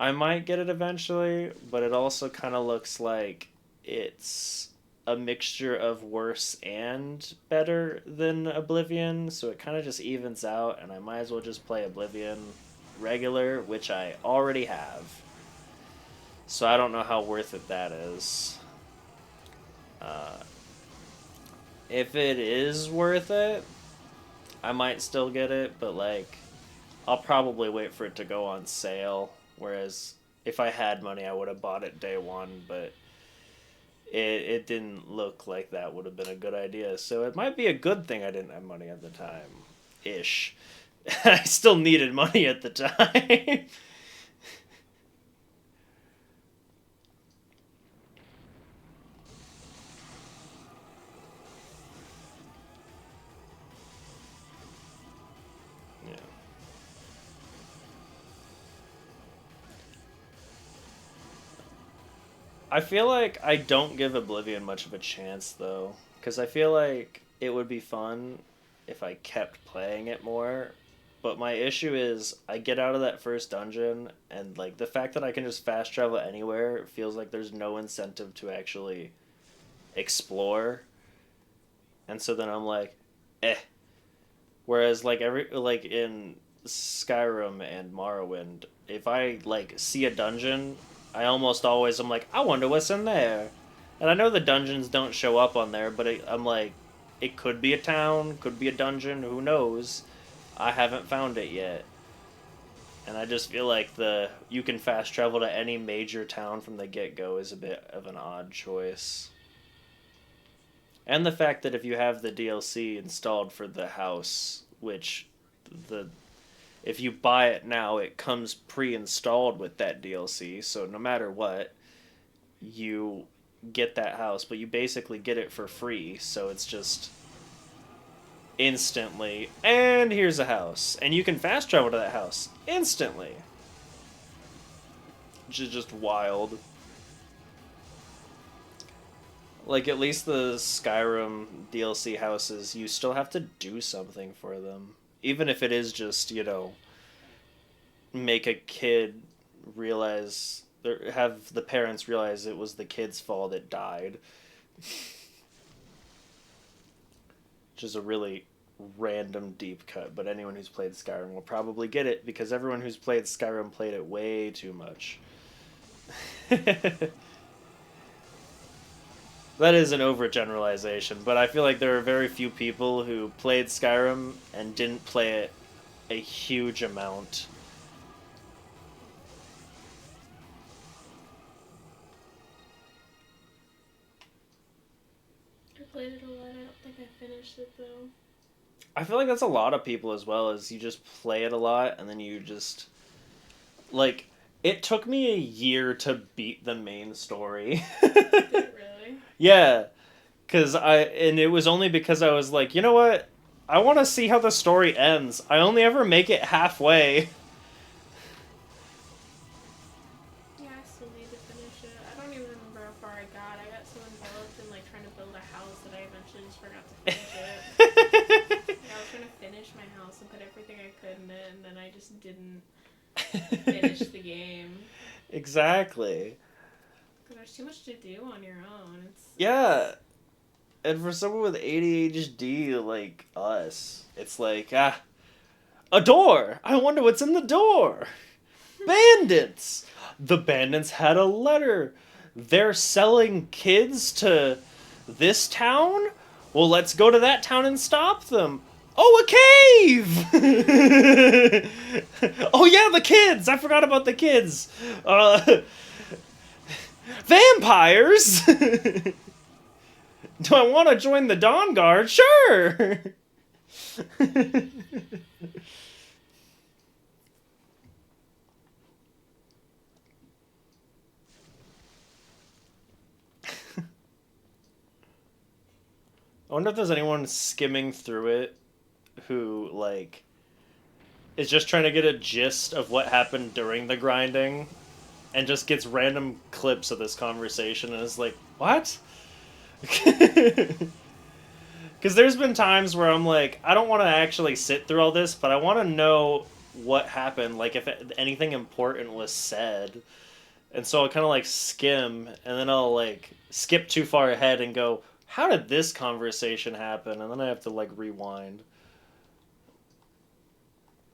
I might get it eventually, but it also kind of looks like it's a mixture of worse and better than Oblivion, so it kind of just evens out, and I might as well just play Oblivion regular, which I already have. So I don't know how worth it that is. Uh, if it is worth it, I might still get it, but like, I'll probably wait for it to go on sale. Whereas if I had money, I would have bought it day one, but it didn't look like that would have been a good idea. So it might be a good thing I didn't have money at the time. Ish. I still needed money at the time. Yeah. I feel like I don't give Oblivion much of a chance though, because I feel like it would be fun if I kept playing it more. But my issue is I get out of that first dungeon and like the fact that I can just fast travel anywhere feels like there's no incentive to actually explore. and so then I'm like, eh. Whereas like in Skyrim and Morrowind, if I like see a dungeon, I almost always am like, I wonder what's in there. And I know the dungeons don't show up on there, but I'm like, it could be a town, could be a dungeon, who knows? I haven't found it yet. And I just feel like the you can fast travel to any major town from the get go is a bit of an odd choice. And the fact that if you have the DLC installed for the house, which the if you buy it now, it comes pre-installed with that DLC, so no matter what, you get that house, but you basically get it for free, so it's just instantly, and here's a house, and you can fast travel to that house instantly, which is just wild. Like, at least the Skyrim DLC houses, you still have to do something for them. Even if it is just, make a kid realize, or have the parents realize it was the kid's fault it died. Which is a really random deep cut, but anyone who's played Skyrim will probably get it, because everyone who's played Skyrim played it way too much. That is an overgeneralization, but I feel like there are very few people who played Skyrim and didn't play it a huge amount. I played it a lot. I don't think I finished it though. I feel like that's a lot of people as well, as you just play it a lot and then you just like it took me a year to beat the main story. Did it really? Yeah. And it was only because I was like, you know what? I want to see how the story ends. I only ever make it halfway. Yeah, I still need to finish it. I don't even remember how far I got. I got so enveloped in like trying to build a house that I eventually just forgot to finish it. I was trying to finish my house and put everything I could in it, and then I just didn't finish the game. Exactly. Because there's too much to do on your own. Yeah. And for someone with ADHD like us, it's like, a door! I wonder what's in the door! Bandits! The bandits had a letter. They're selling kids to this town? Well, let's go to that town and stop them. Oh, a cave! Oh yeah, the kids! I forgot about the kids! Vampires! Do I want to join the Dawn Guard? Sure! I wonder if there's anyone skimming through it who, like, is just trying to get a gist of what happened during the grinding and just gets random clips of this conversation and is like, what? Because there's been times where I'm like, I don't want to actually sit through all this, but I want to know what happened, like if anything important was said. And so I'll kind of like skim, and then I'll like skip too far ahead and go, how did this conversation happen? And then I have to like rewind.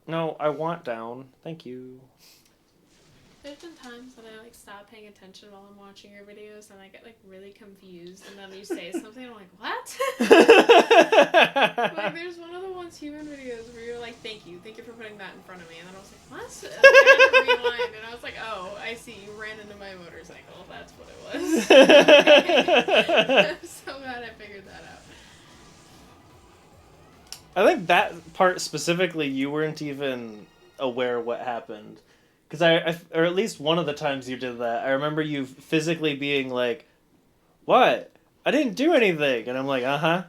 No, I want down. Thank you. There's been times that I like stop paying attention while I'm watching your videos and I get like really confused, and then you say something and I'm like, what? Like there's one of the ones human videos where you're like, thank you for putting that in front of me, and then I was like, what? And I had to rewind and I was like, oh, I see, you ran into my motorcycle, that's what it was. I'm so glad I figured that out. I think that part specifically, you weren't even aware what happened. Because or at least one of the times you did that, I remember you physically being like, what? I didn't do anything. And I'm like, uh-huh.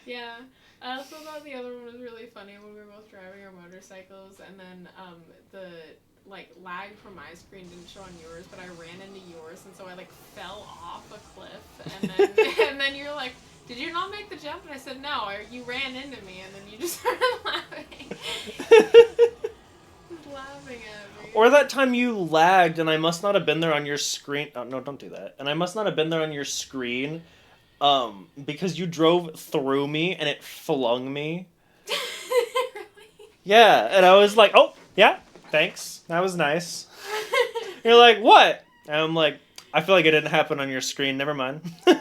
Yeah. I also thought the other one was really funny when we were both driving our motorcycles, and then the like lag from my screen didn't show on yours, but I ran into yours, and so I like fell off a cliff, and then and then you're like, did you not make the jump? And I said, no, you ran into me, and then you just started laughing. Laughing at me. Or that time you lagged, and I must not have been there on your screen. Oh, no, don't do that. And I must not have been there on your screen, Because you drove through me and it flung me. Really? Yeah, and I was like, oh, yeah, thanks. That was nice. You're like, what? And I'm like, I feel like it didn't happen on your screen. Never mind. Yeah,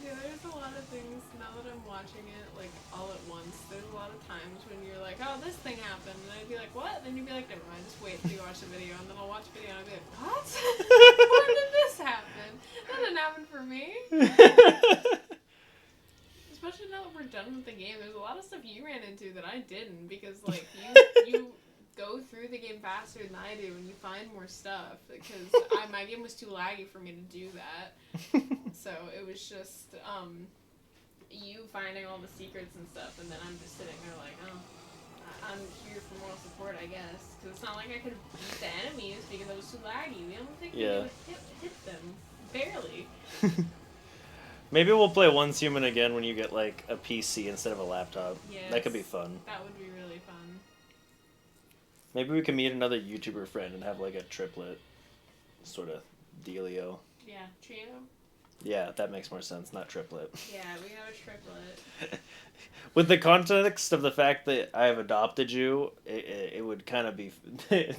there's a lot of things now that I'm watching it like all at once. There's a lot of times when you're like, oh, this thing happened, and I'd be like, what? And then you'd be like, never mind, just wait till you watch the video, and then I'll watch the video and I'd be like, what? When did this happen? That didn't happen for me. Especially now that we're done with the game, there's a lot of stuff you ran into that I didn't because like you go through the game faster than I do and you find more stuff because my game was too laggy for me to do that. So it was just you finding all the secrets and stuff, and then I'm just sitting there like, oh, I'm here for moral support, I guess, because it's not like I could beat the enemies because I was too laggy. The only thing Yeah. you would hit them barely. Maybe we'll play Once Human again when you get like a PC instead of a laptop. Yes, That could be fun. That would be really fun. Maybe we can meet another YouTuber friend and have like a triplet sort of dealio. Yeah, trio. Yeah, that makes more sense, not triplet. Yeah, we have a triplet. With the context of the fact that I have adopted you, it would kind of be...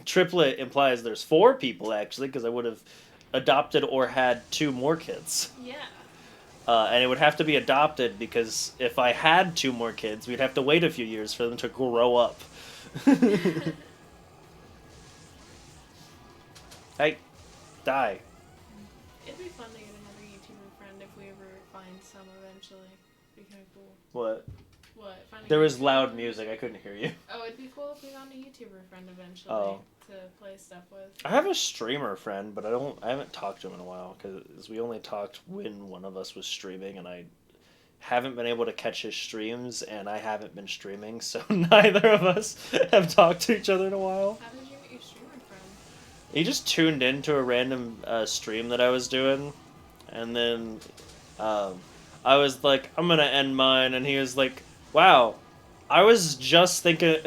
triplet implies there's 4 people, actually, because I would have adopted or had 2 more kids. Yeah. And it would have to be adopted because if I had 2 more kids, we'd have to wait a few years for them to grow up. Hey, die. It'd be fun to get another YouTuber friend if we ever find some eventually. It'd be kind of cool. What? What? Finding There a was YouTuber loud friend? music. I couldn't hear you. Oh, it'd be cool if we found a YouTuber friend eventually Oh. to play stuff with. I have a streamer friend, but I haven't talked to him in a while because we only talked when one of us was streaming, and I haven't been able to catch his streams, and I haven't been streaming, so neither of us have talked to each other in a while. How did you get your streamer friend? He just tuned into a random stream that I was doing, and then I was like, I'm gonna end mine, and he was like, wow, I was just thinking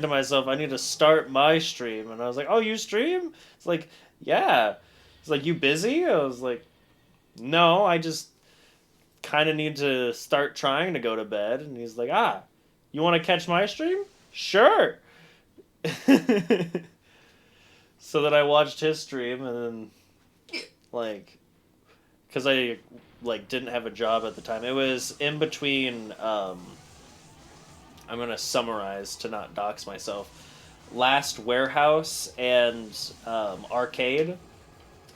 to myself, I need to start my stream, and I was like, oh, you stream? It's like, yeah. It's like, you busy? I was like, no, I just kind of need to start trying to go to bed, and he's like, ah, you want to catch my stream? Sure. So then I watched his stream, and then, like, because I, like, didn't have a job at the time. It was in between, I'm going to summarize to not dox myself, Last Warehouse and Arcade.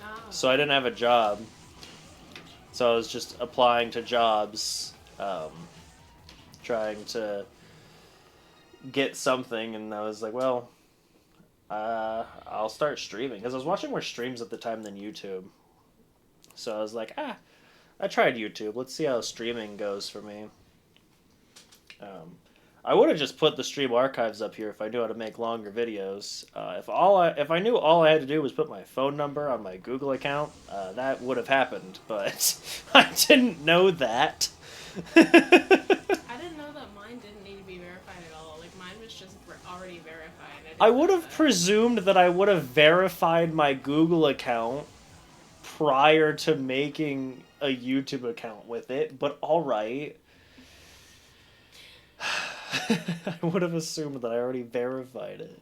Oh. So I didn't have a job. So I was just applying to jobs, trying to get something, and I was like, well, I'll start streaming. Because I was watching more streams at the time than YouTube. So I was like, I tried YouTube. Let's see how streaming goes for me. I would have just put the stream archives up here if I knew how to make longer videos. If I knew all I had to do was put my phone number on my Google account, that would have happened. But I didn't know that. I didn't know that mine didn't need to be verified at all. Like, mine was just already verified. I would have presumed that I would have verified my Google account prior to making a YouTube account with it, but alright. I would have assumed that I already verified it.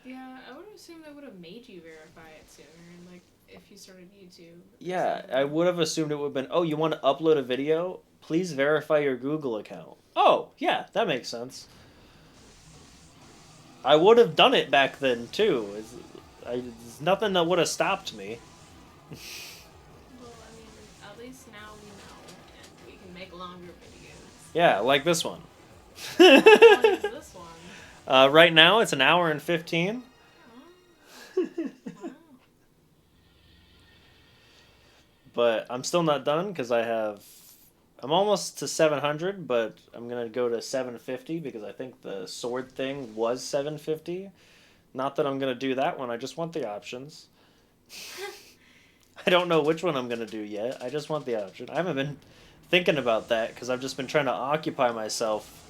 Yeah, I would have assumed they would have made you verify it sooner, like, if you started YouTube. Yeah, I would have assumed it would have been, oh, you want to upload a video? Please verify your Google account. Oh, yeah, that makes sense. I would have done it back then, too. There's nothing that would have stopped me. Well, I mean, at least now we know, and we can make longer videos. Yeah, like this one. How long is this one? Right now, it's 1 hour and 15. Oh. Wow. But I'm still not done because I'm almost to 700, but I'm going to go to 750 because I think the sword thing was 750. Not that I'm going to do that one, I just want the options. I don't know which one I'm going to do yet, I just want the option. I haven't been thinking about that because I've just been trying to occupy myself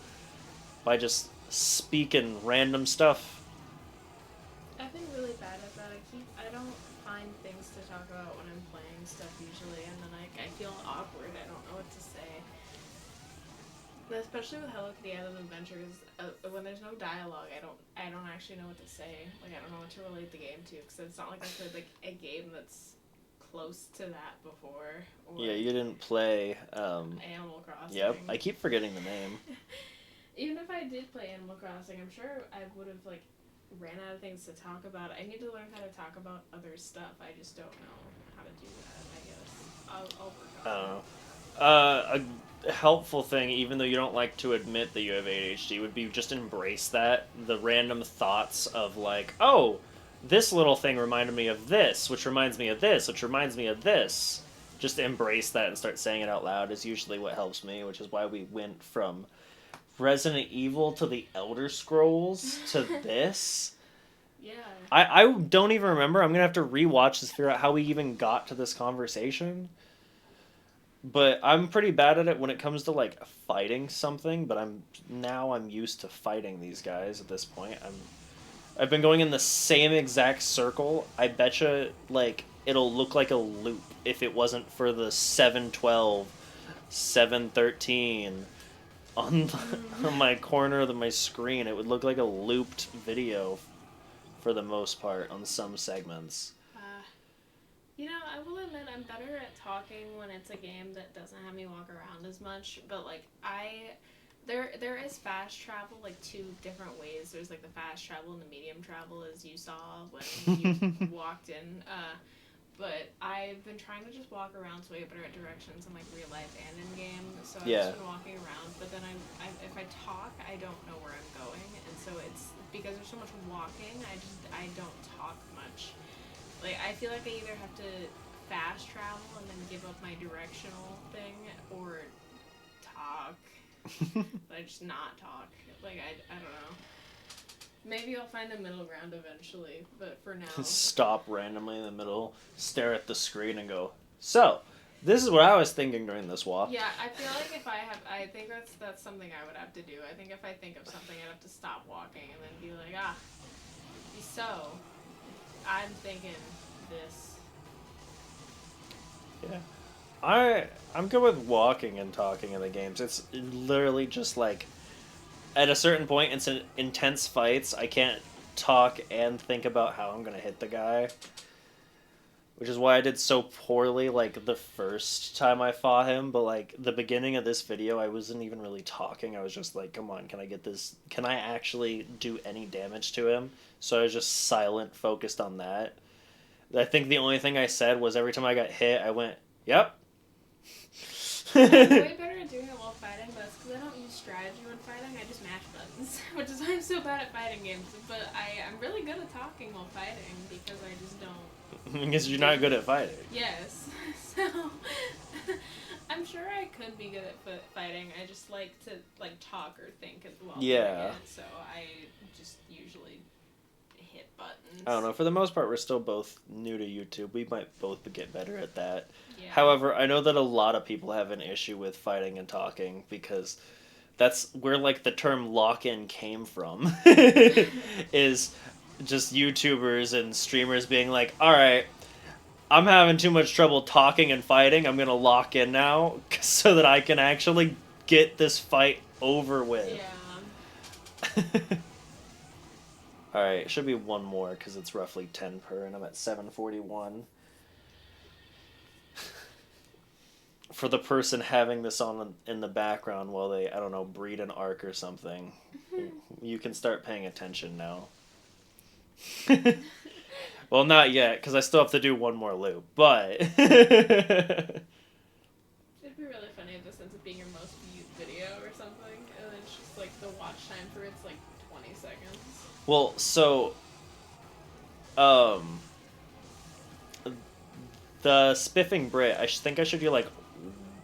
by just speaking random stuff. I've been really bad at that. I don't find talk about when I'm playing stuff usually, and then I feel awkward. I don't know what to say. But especially with Hello Kitty Island Adventures, when there's no dialogue, I don't actually know what to say. Like, I don't know what to relate the game to, because it's not like I played like a game that's close to that before. Or Yeah, you didn't play. Animal Crossing. Yep, I keep forgetting the name. Even if I did play Animal Crossing, I'm sure I would have like ran out of things to talk about. I need to learn how to talk about other stuff. I just don't know how to do that. I guess I'll work on it. A helpful thing, even though you don't like to admit that you have ADHD, would be just embrace that. The random thoughts of like, oh, this little thing reminded me of this, which reminds me of this, which reminds me of this. Just embrace that and start saying it out loud is usually what helps me, which is why we went from Resident Evil to the Elder Scrolls to this. Yeah. I don't even remember. I'm going to have to rewatch this to figure out how we even got to this conversation. But I'm pretty bad at it when it comes to like fighting something, but I'm used to fighting these guys at this point. I've been going in the same exact circle. I betcha like it'll look like a loop if it wasn't for the 712, 713 on my corner of my screen. It would look like a looped video for the most part on some segments. You know, I will admit I'm better at talking when it's a game that doesn't have me walk around as much, but like there is fast travel like two different ways. There's like the fast travel and the medium travel, as you saw when you walked in. But I've been trying to just walk around so I get better at directions in like real life and in game. So I've just been walking around, but then if I talk, I don't know where I'm going, and so it's because there's so much walking. I don't talk much. Like, I feel like I either have to fast travel and then give up my directional thing, or talk. But I just not talk. Like, I don't know. Maybe I'll find a middle ground eventually, but for now... Stop randomly in the middle, stare at the screen and go, so, this is what I was thinking during this walk. Yeah, I feel like if I think that's something I would have to do. I think if I think of something, I'd have to stop walking and then be like, so... I'm thinking this. Yeah. I'm good with walking and talking in the games. It's literally just like, at a certain point, it's intense fights. I can't talk and think about how I'm going to hit the guy. Which is why I did so poorly, like, the first time I fought him. But, like, the beginning of this video, I wasn't even really talking. I was just like, come on, can I get this? Can I actually do any damage to him? So I was just silent, focused on that. I think the only thing I said was every time I got hit, I went, yep. I'm way better at doing it while fighting, but that's because I don't use strategy when fighting. I just mash buttons, which is why I'm so bad at fighting games. But I'm really good at talking while fighting because I just don't. Because you're not good at fighting. Yes. So I'm sure I could be good at fighting. I just like to like talk or think as well. Yeah. So I just usually hit buttons. I don't know. For the most part, we're still both new to YouTube. We might both get better at that. Yeah. However, I know that a lot of people have an issue with fighting and talking because that's where like the term lock-in came from. Is just YouTubers and streamers being like, all right, I'm having too much trouble talking and fighting. I'm going to lock in now so that I can actually get this fight over with. Yeah. All right, it should be one more because it's roughly 10 per, and I'm at 741. For the person having this on in the background while they, I don't know, breed an arc or something, you can start paying attention now. Well, not yet, because I still have to do one more loop, but... It'd be really funny if this ends up being your most viewed video or something, and then it's just like the watch time for it's like 20 seconds. Well, so... the Spiffing Brit, I think I showed you, like...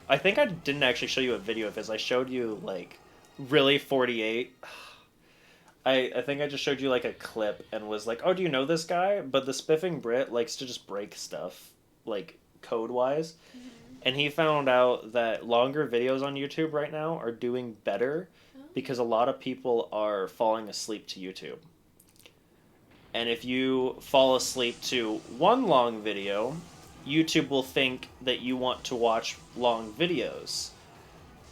I think I didn't actually show you a video of his. I showed you, like, really 48... I think I just showed you, like, a clip and was like, oh, do you know this guy? But the Spiffing Brit likes to just break stuff, like, code-wise. Mm-hmm. And he found out that longer videos on YouTube right now are doing better because a lot of people are falling asleep to YouTube. And if you fall asleep to one long video, YouTube will think that you want to watch long videos.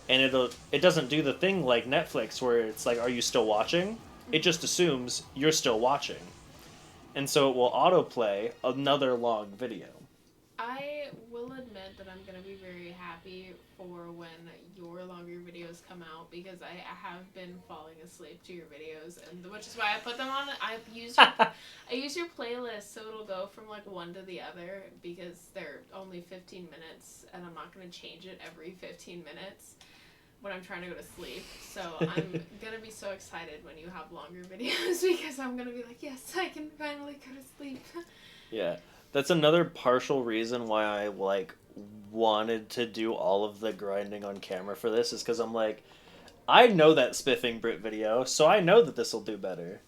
And it doesn't do the thing like Netflix where it's like, are you still watching? It just assumes you're still watching. And so it will autoplay another long video. I will admit that I'm gonna be very happy for when your longer videos come out because I have been falling asleep to your videos, and which is why I put them on. I use your playlist so it'll go from like one to the other because they're only 15 minutes, and I'm not gonna change it every 15 minutes when I'm trying to go to sleep. So I'm gonna be so excited when you have longer videos because I'm gonna be like, yes, I can finally go to sleep. Yeah. That's another partial reason why I wanted to do all of the grinding on camera for this is because I'm like, I know that Spiffing Brit video, so I know that this will do better.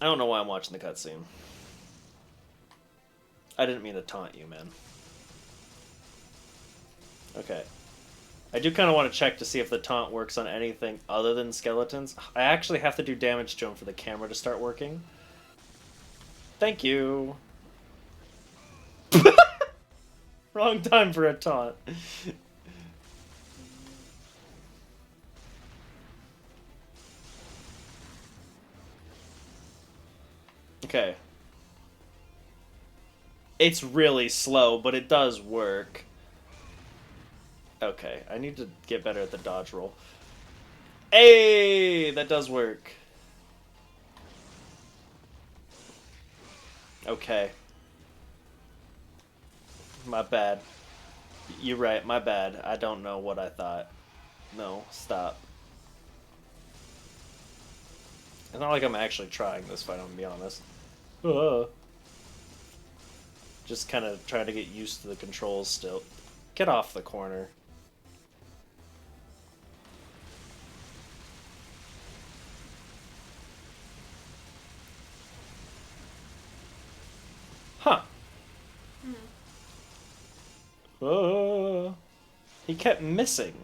I don't know why I'm watching the cutscene. I didn't mean to taunt you, man. Okay. I do kind of want to check to see if the taunt works on anything other than skeletons. I actually have to do damage to him for the camera to start working. Thank you. Wrong time for a taunt. Okay. It's really slow, but it does work. Okay, I need to get better at the dodge roll. Hey, that does work. Okay. My bad. You're right, my bad. I don't know what I thought. No, stop. It's not like I'm actually trying this fight, I'm gonna be honest. Just kind of trying to get used to the controls still. Get off the corner. Huh. He kept missing.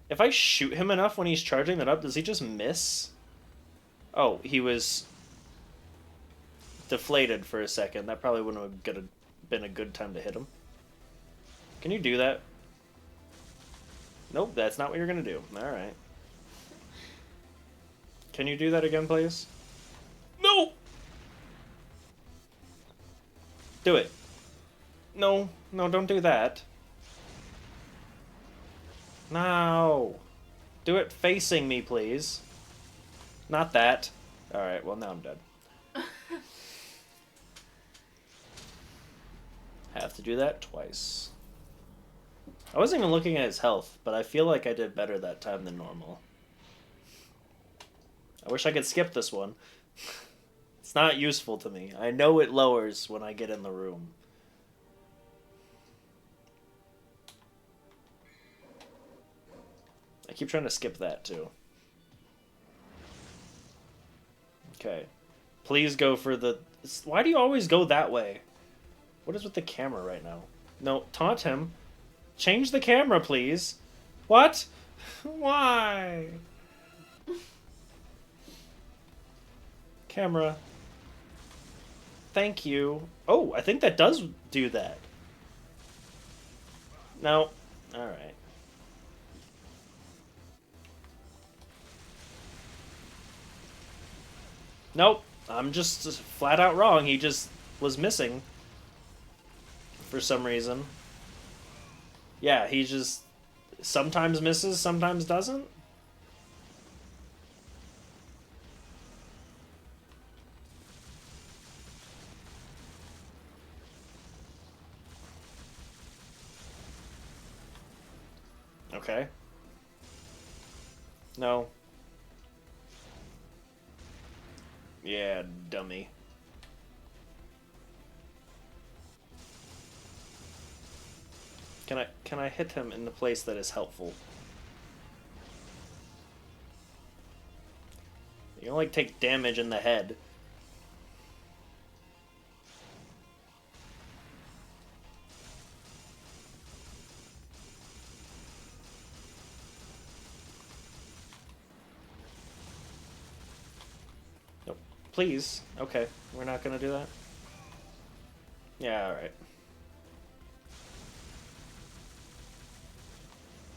If I shoot him enough when he's charging that up, does he just miss? Oh, he was deflated for a second. That probably wouldn't have been a good time to hit him. Can you do that? Nope, that's not what you're gonna do. Alright. Can you do that again, please? No! Do it. No, no, don't do that. No. Do it facing me, please. Not that. Alright, well, now I'm dead. Have to do that twice. I wasn't even looking at his health, but I feel like I did better that time than normal. I wish I could skip this one. It's not useful to me. I know it lowers when I get in the room. I keep trying to skip that, too. Okay. Please go for the... Why do you always go that way? What is with the camera right now? No, taunt him. Change the camera, please. What? Why? Camera. Thank you. Oh, I think that does do that. No. Alright. Nope. I'm just flat out wrong. He just was missing. For some reason. Yeah, he just sometimes misses, sometimes doesn't. Okay. No. Yeah, dummy. Can I hit him in the place that is helpful? You can like take damage in the head. Nope. Please. Okay, we're not gonna do that? Yeah, alright.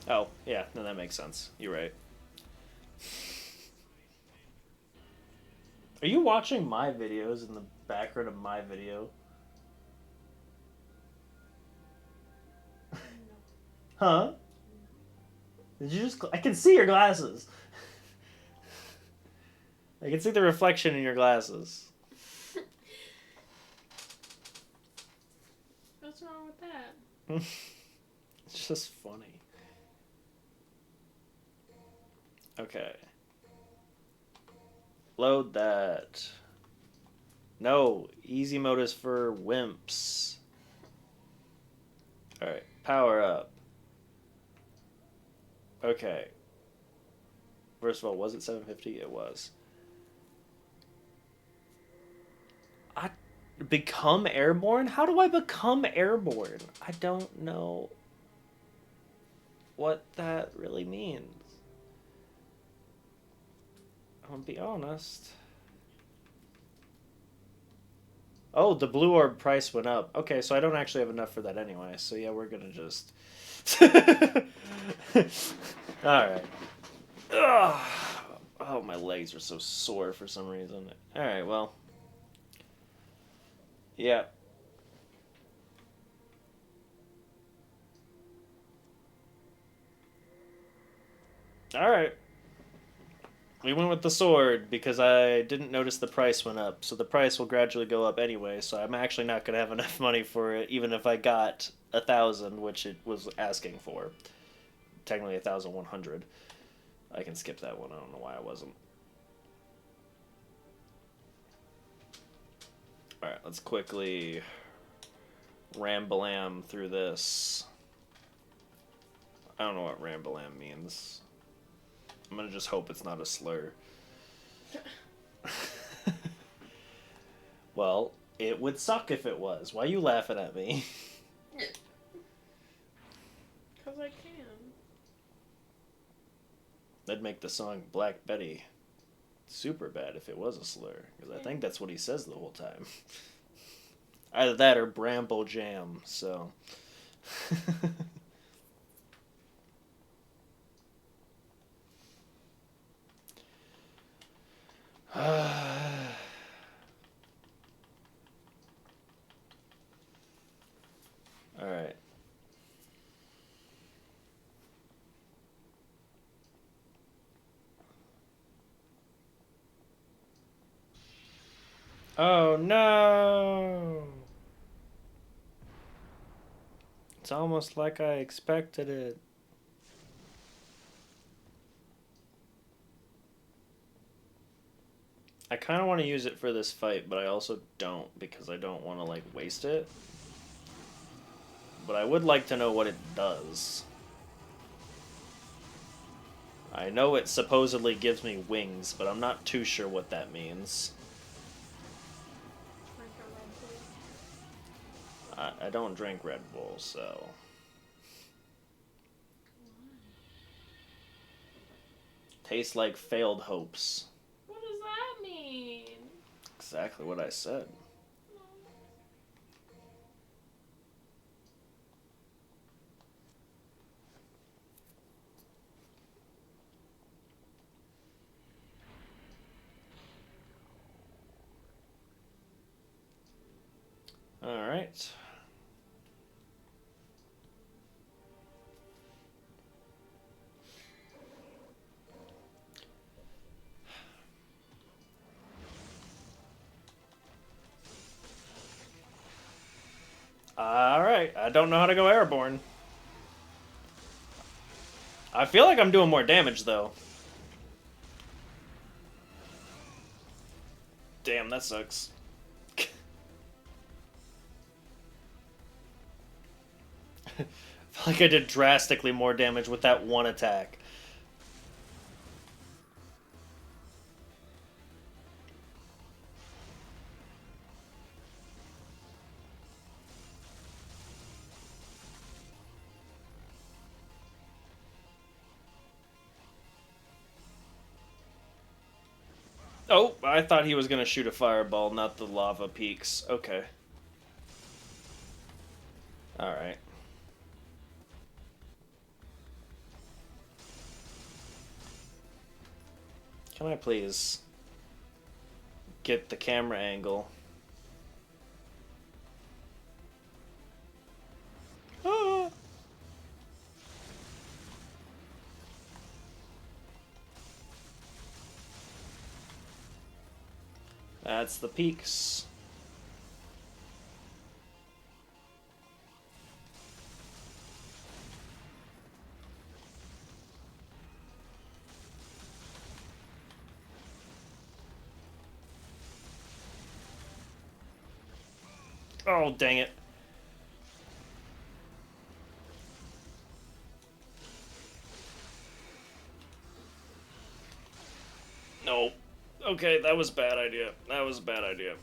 Oh, yeah, no, that makes sense. You're right. Are you watching my videos in the background of my video? Huh? Did you just... I can see your glasses. I can see the reflection in your glasses. What's wrong with that? It's just funny. Okay. Load that. No, easy mode is for wimps. Alright, power up. Okay. First of all, was it 750? It was. I become airborne? How do I become airborne? I don't know what that really means. I'll be honest. Oh, the blue orb price went up. Okay, so I don't actually have enough for that anyway. So yeah, we're gonna just. Alright. Oh, my legs are so sore for some reason. Alright, well. Yeah. Alright. We went with the sword because I didn't notice the price went up. So the price will gradually go up anyway. So I'm actually not going to have enough money for it, even if I got 1,000, which it was asking for. Technically 1,100. I can skip that one. I don't know why I wasn't. Alright, let's quickly rambalam through this. I don't know what rambalam means. I'm gonna just hope it's not a slur. Well, it would suck if it was. Why are you laughing at me? Because I can. That'd make the song Black Betty super bad if it was a slur. Because I think that's what he says the whole time. Either that or Bramble Jam, so... Alright. Oh no! It's almost like I expected it. I kind of want to use it for this fight, but I also don't because I don't want to, like, waste it. But I would like to know what it does. I know it supposedly gives me wings, but I'm not too sure what that means. Drink a Red Bull. I don't drink Red Bull, so... Tastes like failed hopes. What does that mean? Exactly what I said. Alright. Alright, I don't know how to go airborne. I feel like I'm doing more damage, though. Damn, that sucks. I feel like I did drastically more damage with that one attack. Oh, I thought he was gonna shoot a fireball, not the lava peaks. Okay. Alright. Can I please get the camera angle? Ah! That's the peaks. Oh, dang it. No. Okay, that was a bad idea. That was a bad idea.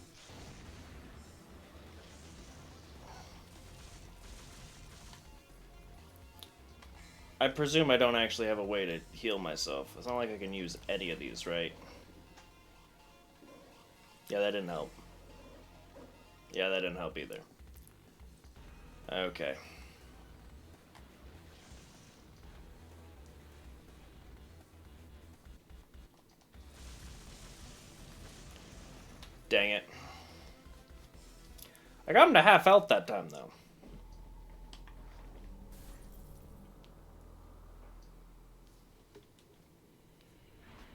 I presume I don't actually have a way to heal myself. It's not like I can use any of these, right? Yeah, that didn't help. Yeah, that didn't help either. Okay. Dang it. I got him to half health that time, though.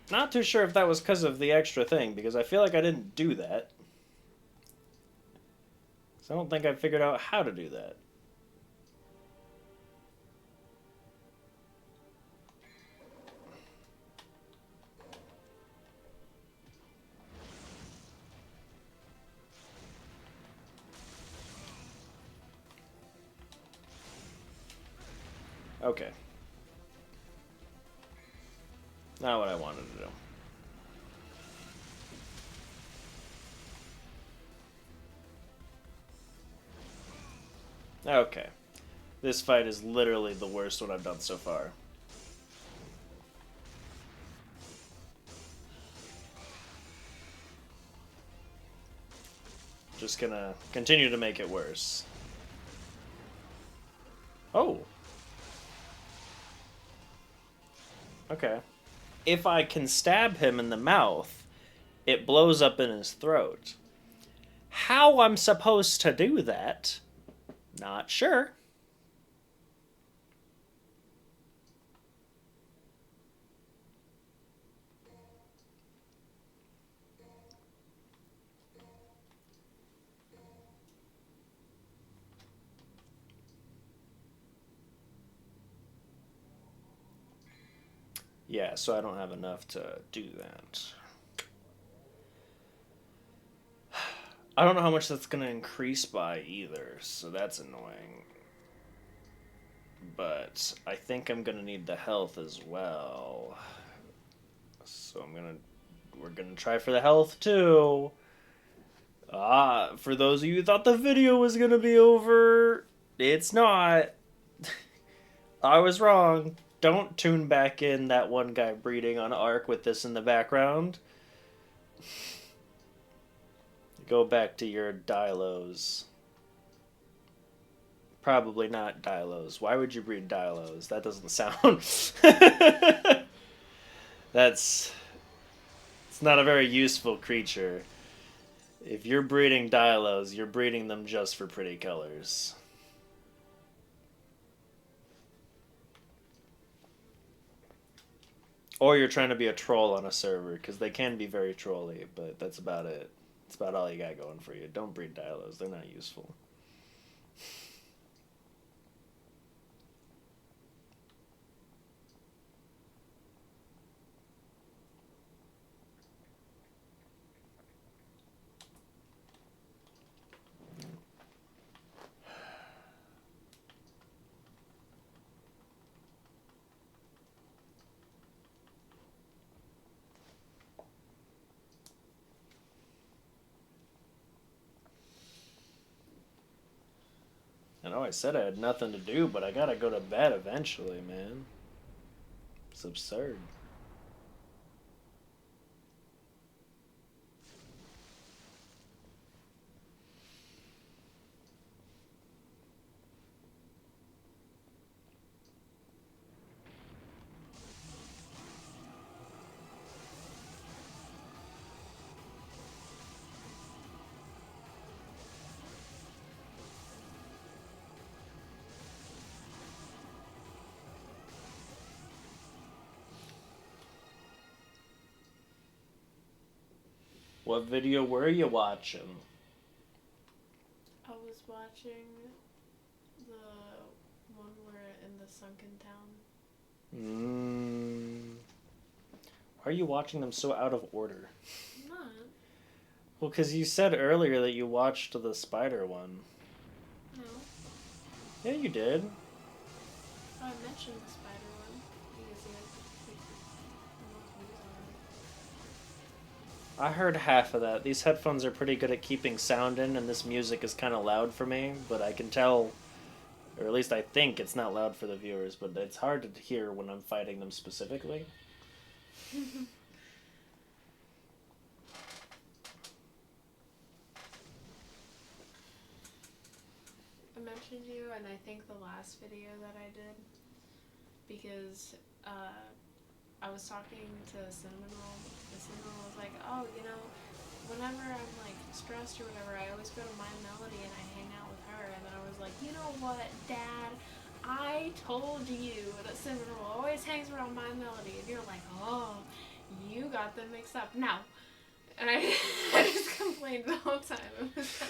Not too sure if that was because of the extra thing, because I feel like I didn't do that. So I don't think I figured out how to do that. Okay. Not what I wanted to do. Okay. This fight is literally the worst one I've done so far. Just gonna continue to make it worse. Oh. Okay. If I can stab him in the mouth, it blows up in his throat. How I'm supposed to do that? Not sure. Yeah, so I don't have enough to do that. I don't know how much that's going to increase by either, so that's annoying. But I think I'm going to need the health as well. So we're going to try for the health too. For those of you who thought the video was going to be over, it's not. I was wrong. Don't tune back in that one guy breeding on Ark with this in the background. Go back to your Dilos. Probably not Dilos. Why would you breed Dilos? That doesn't sound. That's. It's not a very useful creature. If you're breeding Dilos, you're breeding them just for pretty colors. Or you're trying to be a troll on a server, because they can be very trolly, but that's about it. That's about all you got going for you. Don't breed Dilos, they're not useful. I know I said I had nothing to do, but I gotta go to bed eventually, man. It's absurd. What video were you watching? I was watching the one where in the sunken town. Why are you watching them so out of order? I'm not. Well, because you said earlier that you watched the spider one. No. Yeah, you did. Oh, I mentioned the spider one because he had more views on it. I heard half of that. These headphones are pretty good at keeping sound in, and this music is kind of loud for me, but I can tell, or at least I think it's not loud for the viewers, but it's hard to hear when I'm fighting them specifically. I mentioned you, and I think the last video that I did because I was talking to Cinnamon Roll, and Cinnamon Roll was like, "Oh, whenever I'm like stressed or whatever, I always go to My Melody and I hang out with her." And then I was like, "You know what, Dad? I told you that Cinnamon Roll always hangs around My Melody," and you're like, "Oh, you got them mixed up." No. And I just complained the whole time. It was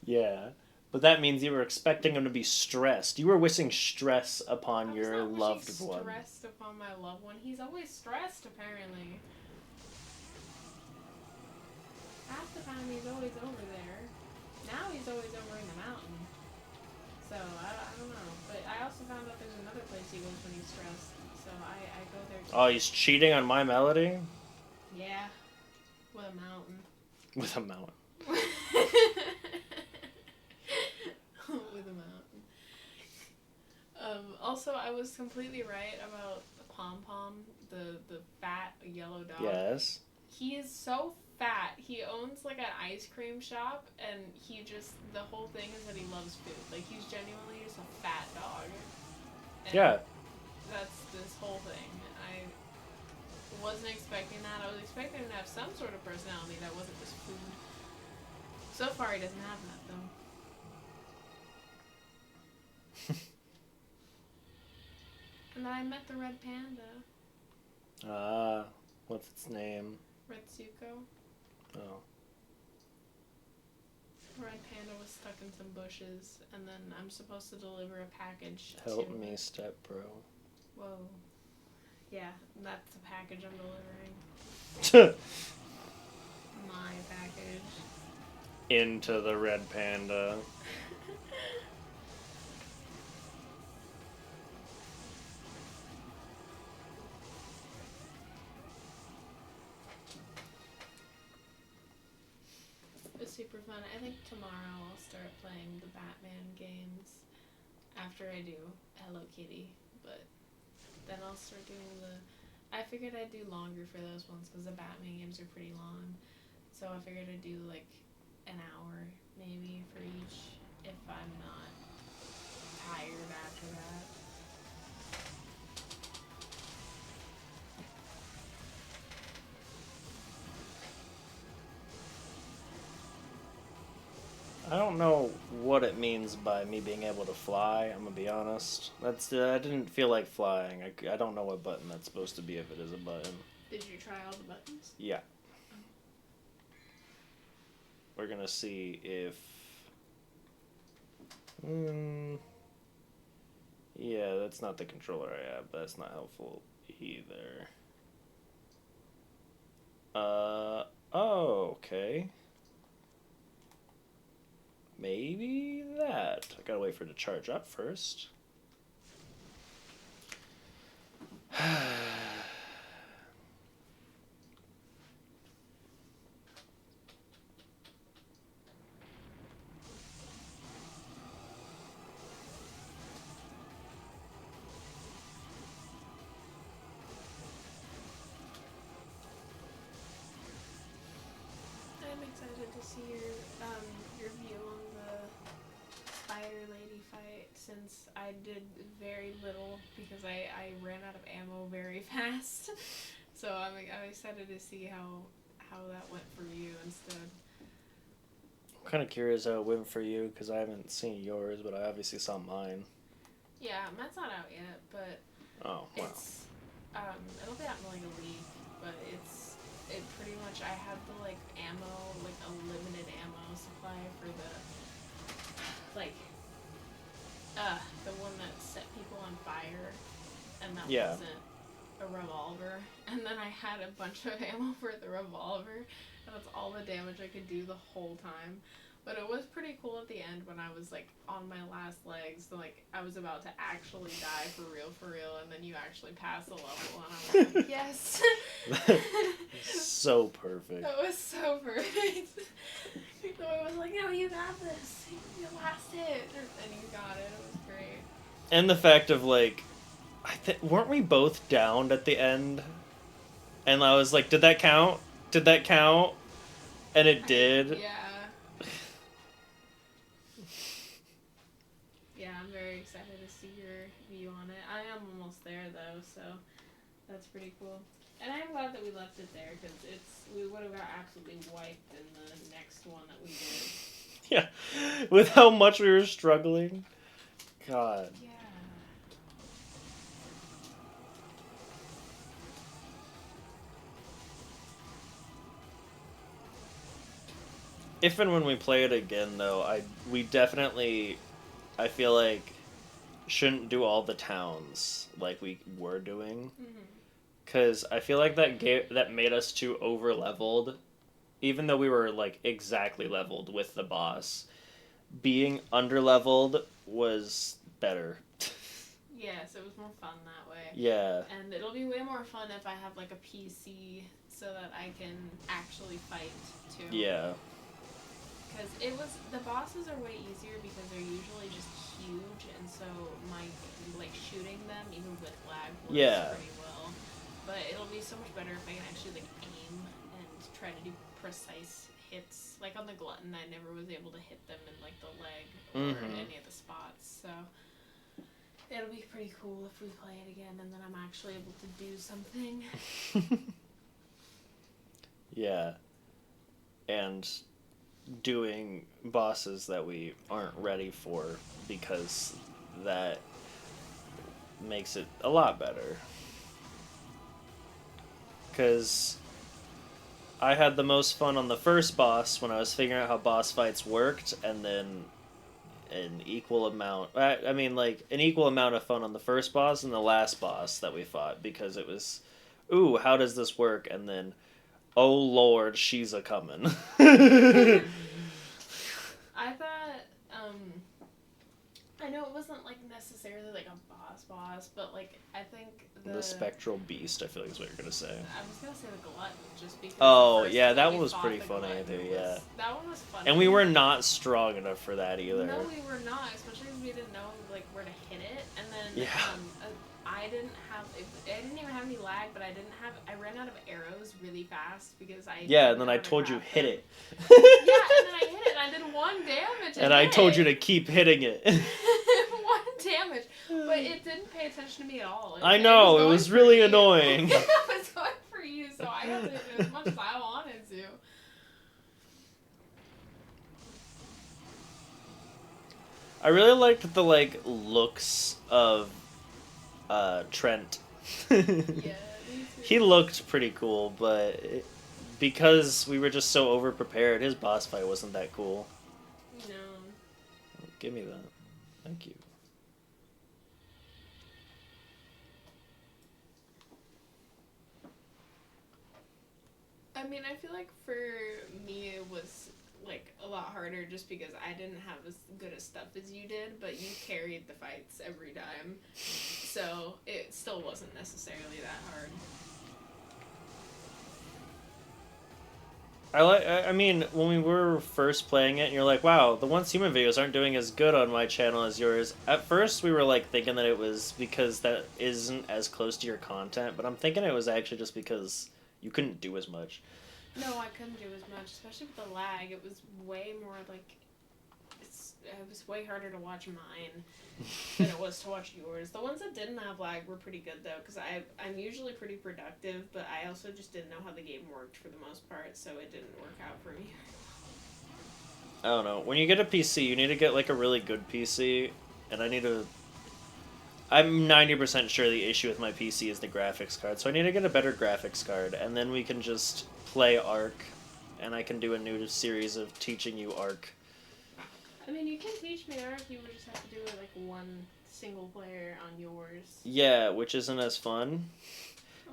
Yeah, but that means you were expecting him to be stressed. You were wishing stress upon your loved one. Stressed upon my loved one. He's always stressed, apparently. Half the time he's always over there. Now he's always over in the mountain. So, I don't know. But I also found out there's another place he goes when he's stressed. So I go there too. Oh, he's cheating on My Melody? Yeah. With a mountain. With a mountain. With a mountain. Also, I was completely right about Pom Pom, the fat yellow dog. Yes. He is so fat. He owns like an ice cream shop, and the whole thing is that he loves food. Like, he's genuinely just a fat dog. And yeah. That's this whole thing. I wasn't expecting that. I was expecting him to have some sort of personality that wasn't just food. So far, he doesn't have that, though. And then I met the red panda. What's its name? Retsuko. Oh. Red panda was stuck in some bushes, and then I'm supposed to deliver a package. Help me, step bro. Whoa. Yeah, that's the package I'm delivering. My package. Into the red panda. It's super fun. I think tomorrow I'll start playing the Batman games after I do Hello Kitty, but then I'll start doing I figured I'd do longer for those ones because the Batman games are pretty long, so I figured I'd do like an hour maybe for each if I'm not tired after that. I don't know what it means by me being able to fly. I'm gonna be honest. I didn't feel like flying. I don't know what button that's supposed to be if it is a button. Did you try all the buttons? Yeah. We're gonna see if. Yeah, that's not the controller I have, but that's not helpful either. Oh, okay. Maybe that. I gotta wait for it to charge up first. I'm excited to see your view on the Spider Lady fight since I did very little because I ran out of ammo very fast. So I'm excited to see how that went for you instead. I'm kind of curious how it went for you because I haven't seen yours, but I obviously saw mine. Yeah, mine's not out yet, but Oh, wow. it's it'll be out in like a week. But it pretty much I have the like ammo, like a limited ammo supply for the like the one that set people on fire, and that Yeah. wasn't a revolver. And then I had a bunch of ammo for the revolver, and that's all the damage I could do the whole time. But it was pretty cool at the end when I was like on my last legs, so, like I was about to actually die for real, and then you actually pass the level, and I was like, yes. So perfect. That was so perfect. So I was like, no, you got this. You last it, and you got it. It was great. And the fact of like, weren't we both downed at the end? And I was like, did that count? Did that count? And it did. Yeah. Yeah, I'm very excited to see your view on it. I am almost there though, so that's pretty cool. And I'm glad that we left it there because we would have got absolutely wiped in the next one that we did. Yeah, with how much we were struggling. God. Yeah. If and when we play it again, though, we definitely, I feel like, shouldn't do all the towns like we were doing. Because I feel like that made us too over leveled, even though we were like exactly leveled with the boss. Being under leveled was better. Yes, it was more fun that way. Yeah. And it'll be way more fun if I have like a PC so that I can actually fight too. Yeah. Because the bosses are way easier because they're usually just huge, and so my like shooting them even with lag works pretty well. But it'll be so much better if I can actually like aim and try to do precise hits. Like on the Glutton, I never was able to hit them in like the leg or any of the spots. So it'll be pretty cool if we play it again, and then I'm actually able to do something. Yeah. And doing bosses that we aren't ready for, because that makes it a lot better. Because I had the most fun on the first boss when I was figuring out how boss fights worked, and then an equal amount of fun on the first boss and the last boss that we fought, because it was, ooh, how does this work? And then, oh lord, she's a comin'. I thought, I know it wasn't like necessarily like a boss, but like I think the spectral beast, I feel like is what you're gonna say. I was gonna say the Glutton, just because. Oh yeah, that one was pretty funny too. Yeah. That one was funny. And we were not strong enough for that either. No, we were not, especially because we didn't know like where to hit it, and then yeah. I didn't even have any lag, but I ran out of arrows really fast because I. Yeah, and then I told you hit it. Yeah, and then I hit it, and I did 1 damage. And I told you to keep hitting it. 1 damage, but it didn't pay attention to me at all. I know, it was really annoying. It was going for you, so I got to hit it as much as I wanted to. I really liked the looks of Trent. Yeah, me too. He looked pretty cool, but because we were just so over prepared, his boss fight wasn't that cool. No. Give me that. Thank you. I mean, I feel like for me it was like a lot harder just because I didn't have as good a stuff as you did, but you carried the fights every time. So it still wasn't necessarily that hard. I mean, when we were first playing it, and you're like, wow, the Once Human videos aren't doing as good on my channel as yours. At first, we were like thinking that it was because that isn't as close to your content, but I'm thinking it was actually just because you couldn't do as much. No, I couldn't do as much, especially with the lag. It was way more like it was way harder to watch mine than it was to watch yours. The ones that didn't have lag were pretty good though, because I'm usually pretty productive, but I also just didn't know how the game worked for the most part, so it didn't work out for me. I don't know. When you get a PC, you need to get like a really good PC, and I need to I'm 90% sure the issue with my PC is the graphics card, so I need to get a better graphics card, and then we can just play Ark, and I can do a new series of teaching you Ark. I mean, you can teach me Ark, you would just have to do it like one single player on yours. Yeah, which isn't as fun.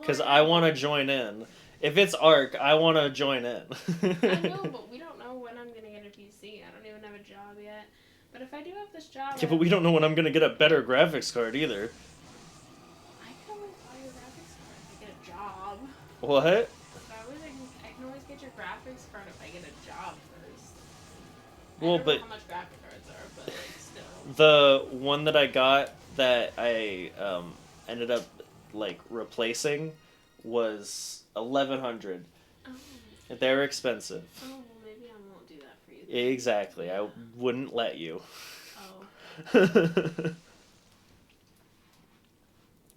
Because Well, I want to join in. If it's Ark, I want to join in. I know, but we don't know when I'm going to get a PC. I don't even have a job yet. But if I do have this job... Yeah, but we don't know when I'm going to get a better graphics card either. I can always buy your graphics card if I get a job. What? I can always get your graphics card if I get a job first. Well, I don't but know how much graphic cards are, but like still. the one that I got that I ended up like replacing was 1100. Oh. They're expensive. Oh, well, maybe I won't do that for you then. Exactly. I wouldn't let you. Oh.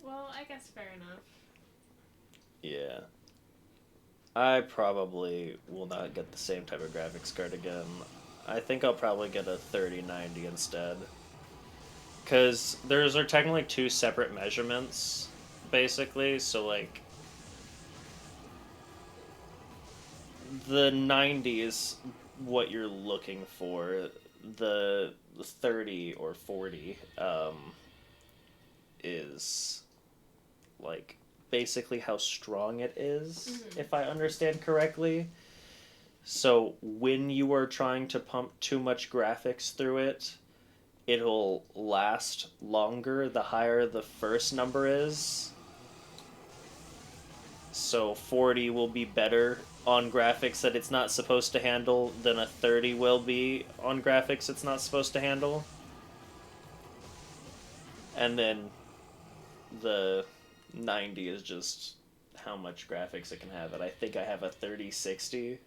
Well, I guess fair enough. Yeah. I probably will not get the same type of graphics card again. I think I'll probably get a 3090 instead. Because those are technically two separate measurements, basically. So, like, the 90 is what you're looking for. The 30 or 40 is, like, basically how strong it is, if I understand correctly. So when you are trying to pump too much graphics through it, it'll last longer the higher the first number is. So 40 will be better on graphics that it's not supposed to handle than a 30 will be on graphics it's not supposed to handle. And then the 90 is just how much graphics it can have. And I think I have a 3060.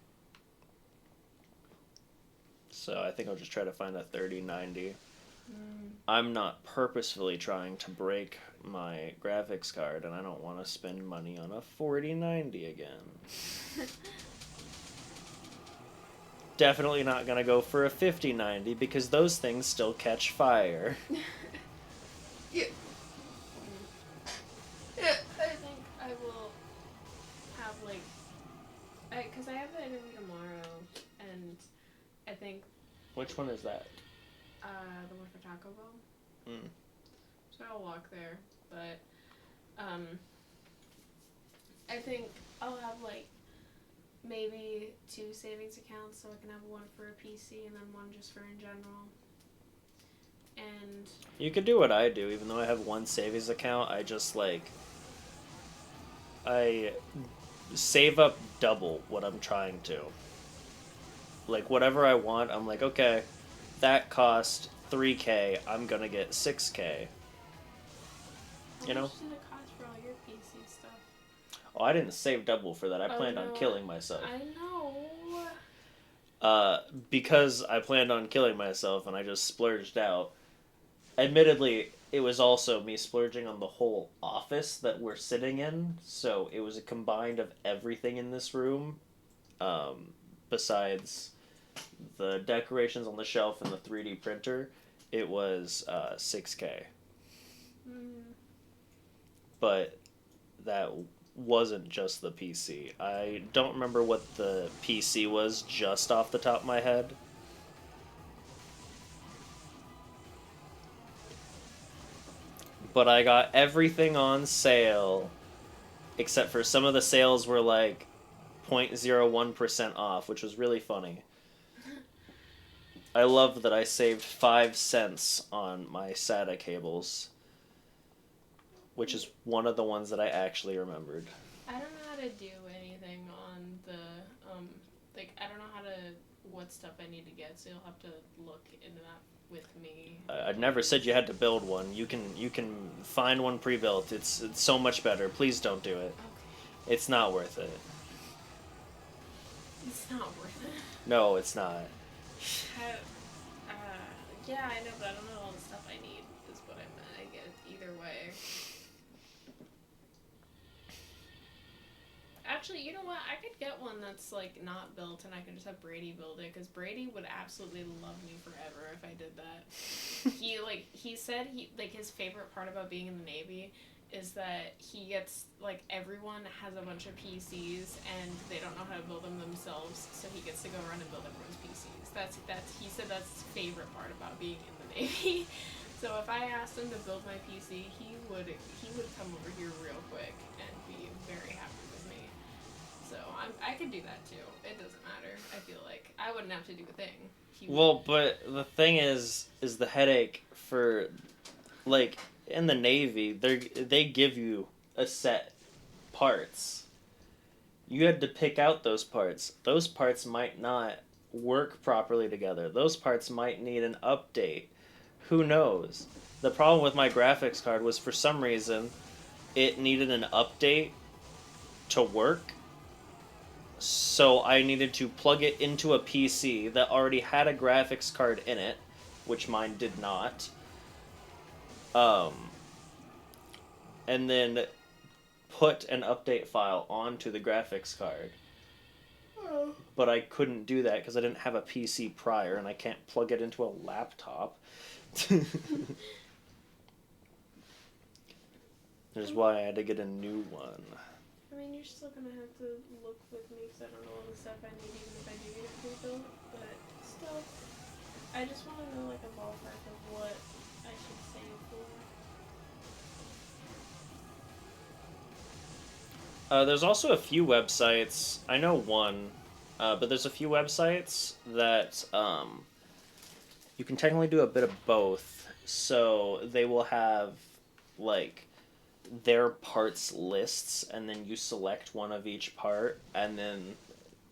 So I think I'll just try to find a 3090. I'm not purposefully trying to break my graphics card, and I don't want to spend money on a 4090 again. Definitely not going to go for a 5090 because those things still catch fire. Yeah. I think I will have like, because I have the interview tomorrow, and I think Which one is that? the one for Taco Bell. Mm. So I'll walk there, but I think I'll have like maybe 2 savings accounts, so I can have one for a PC and then one just for in general. And You could do what I do, even though I have one savings account. I save up double what I'm trying to. Like, whatever I want, I'm like, okay, that cost $3K, I'm gonna get $6K. You know? How much did it cost for all your PC stuff? Oh, I didn't save double for that. I Oh, planned on no, killing myself. I know. Because I planned on killing myself and I just splurged out. Admittedly, it was also me splurging on the whole office that we're sitting in, so it was a combined of everything in this room, besides the decorations on the shelf and the 3D printer. It was $6K. But that wasn't just the PC. I don't remember what the PC was just off the top of my head. But I got everything on sale, except for some of the sales were like 0.01% off, which was really funny. I love that I saved 5 cents on my SATA cables, which is one of the ones that I actually remembered. I don't know how to do anything on the, I don't know what stuff I need to get, so you'll have to look into that with me. I never said you had to build one. You can find one pre-built. It's so much better. Please don't do it. Okay. It's not worth it. It's not worth it. No, it's not. Yeah, I know, but I don't know all the stuff I need, is what I meant. I get either way. Actually, you know what? I could get one that's like not built, and I could just have Brady build it because Brady would absolutely love me forever if I did that. He said his favorite part about being in the Navy is that he gets like everyone has a bunch of PCs and they don't know how to build them themselves, so he gets to go around and build everyone's PCs. That's he said that's his favorite part about being in the Navy. So if I asked him to build my PC, he would come over here real quick and be very happy with me. So I could do that too. It doesn't matter. I feel like I wouldn't have to do a thing. Well, but the thing is the headache for, like, in the Navy, they give you a set parts. You had to pick out those parts. Those parts might not work properly together. Those parts might need an update. Who knows? The problem with my graphics card was for some reason it needed an update to work. So I needed to plug it into a PC that already had a graphics card in it, which mine did not. And then put an update file onto the graphics card. But I couldn't do that because I didn't have a PC prior, and I can't plug it into a laptop. There's why I had to get a new one. I mean, you're still gonna have to look with me because I don't know all the stuff I need, even if I do get it pre-built. But still, I just want to know like a ballpark of what I should save for. There's also a few websites. I know one, but there's a few websites that you can technically do a bit of both. So they will have like their parts lists, and then you select one of each part, and then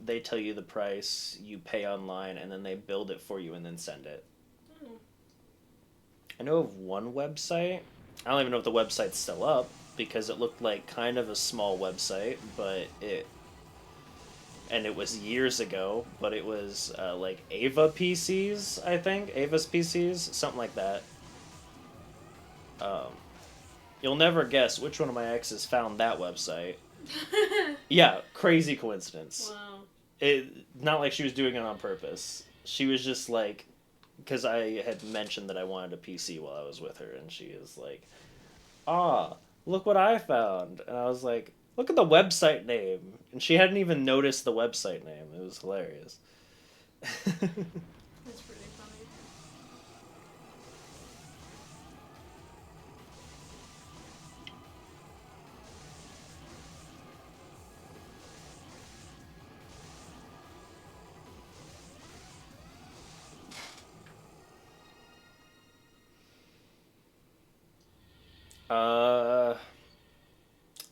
they tell you the price, you pay online, and then they build it for you and then send it. I know of one website. I don't even know if the website's still up because it looked like kind of a small website, but it was years ago, but it was like Ava PCs, I think. Ava's PCs, something like that. You'll never guess which one of my exes found that website. Yeah, crazy coincidence. Wow. Not like she was doing it on purpose. She was just like, because I had mentioned that I wanted a PC while I was with her, and she is like, look what I found. And I was like, look at the website name. And she hadn't even noticed the website name. It was hilarious. That's pretty funny.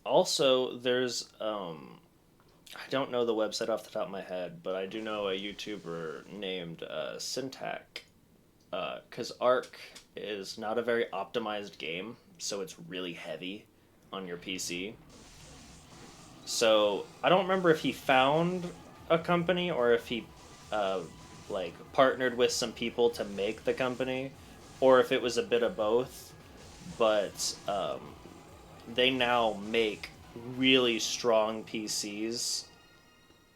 Also, there's, I don't know the website off the top of my head, but I do know a YouTuber named Syntac. Because Ark is not a very optimized game, so it's really heavy on your PC. So I don't remember if he found a company or if he like partnered with some people to make the company, or if it was a bit of both. But they now make really strong PCs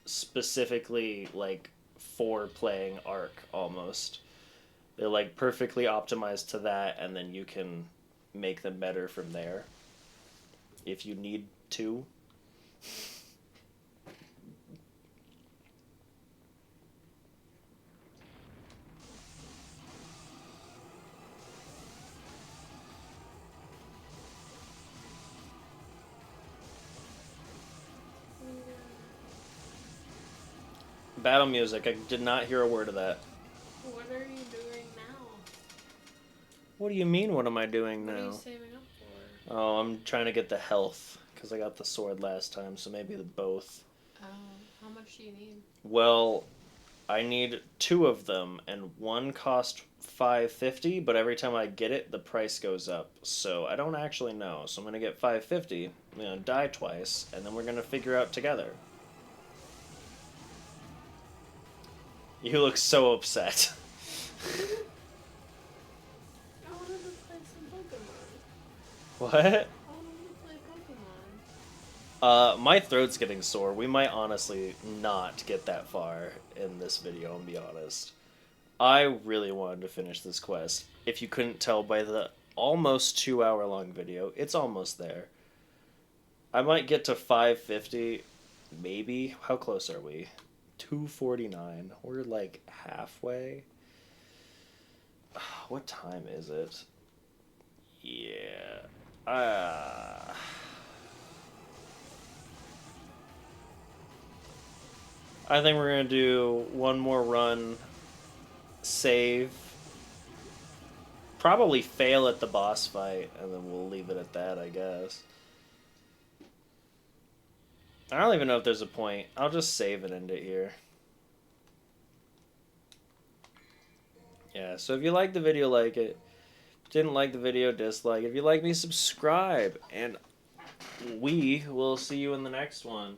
specifically like for playing Ark almost. They're like perfectly optimized to that, and then you can make them better from there if you need to. Battle music, I did not hear a word of that. What are you doing now? What do you mean, what am I doing What are you now? saving up for? Oh, I'm trying to get the health, because I got the sword last time, so maybe the both. Oh, how much do you need? Well, I need 2 of them, and one cost $5.50, but every time I get it, the price goes up. So I don't actually know. So I'm gonna get $5.50, I'm gonna die twice, and then we're gonna figure out together. You look so upset. I wanted to play some Pokemon. What? I wanted to play Pokemon. My throat's getting sore. We might honestly not get that far in this video, and be honest. I really wanted to finish this quest. If you couldn't tell by the almost 2 hour long video, it's almost there. I might get to 550, maybe. How close are we? 249. We're like halfway. What time is it? Yeah. I think we're gonna do one more run, save, probably fail at the boss fight, and then we'll leave it at that, I guess. I don't even know if there's a point. I'll just save and end it here. Yeah, so if you liked the video, like it. If you didn't like the video, dislike. If you like me, subscribe. And we will see you in the next one.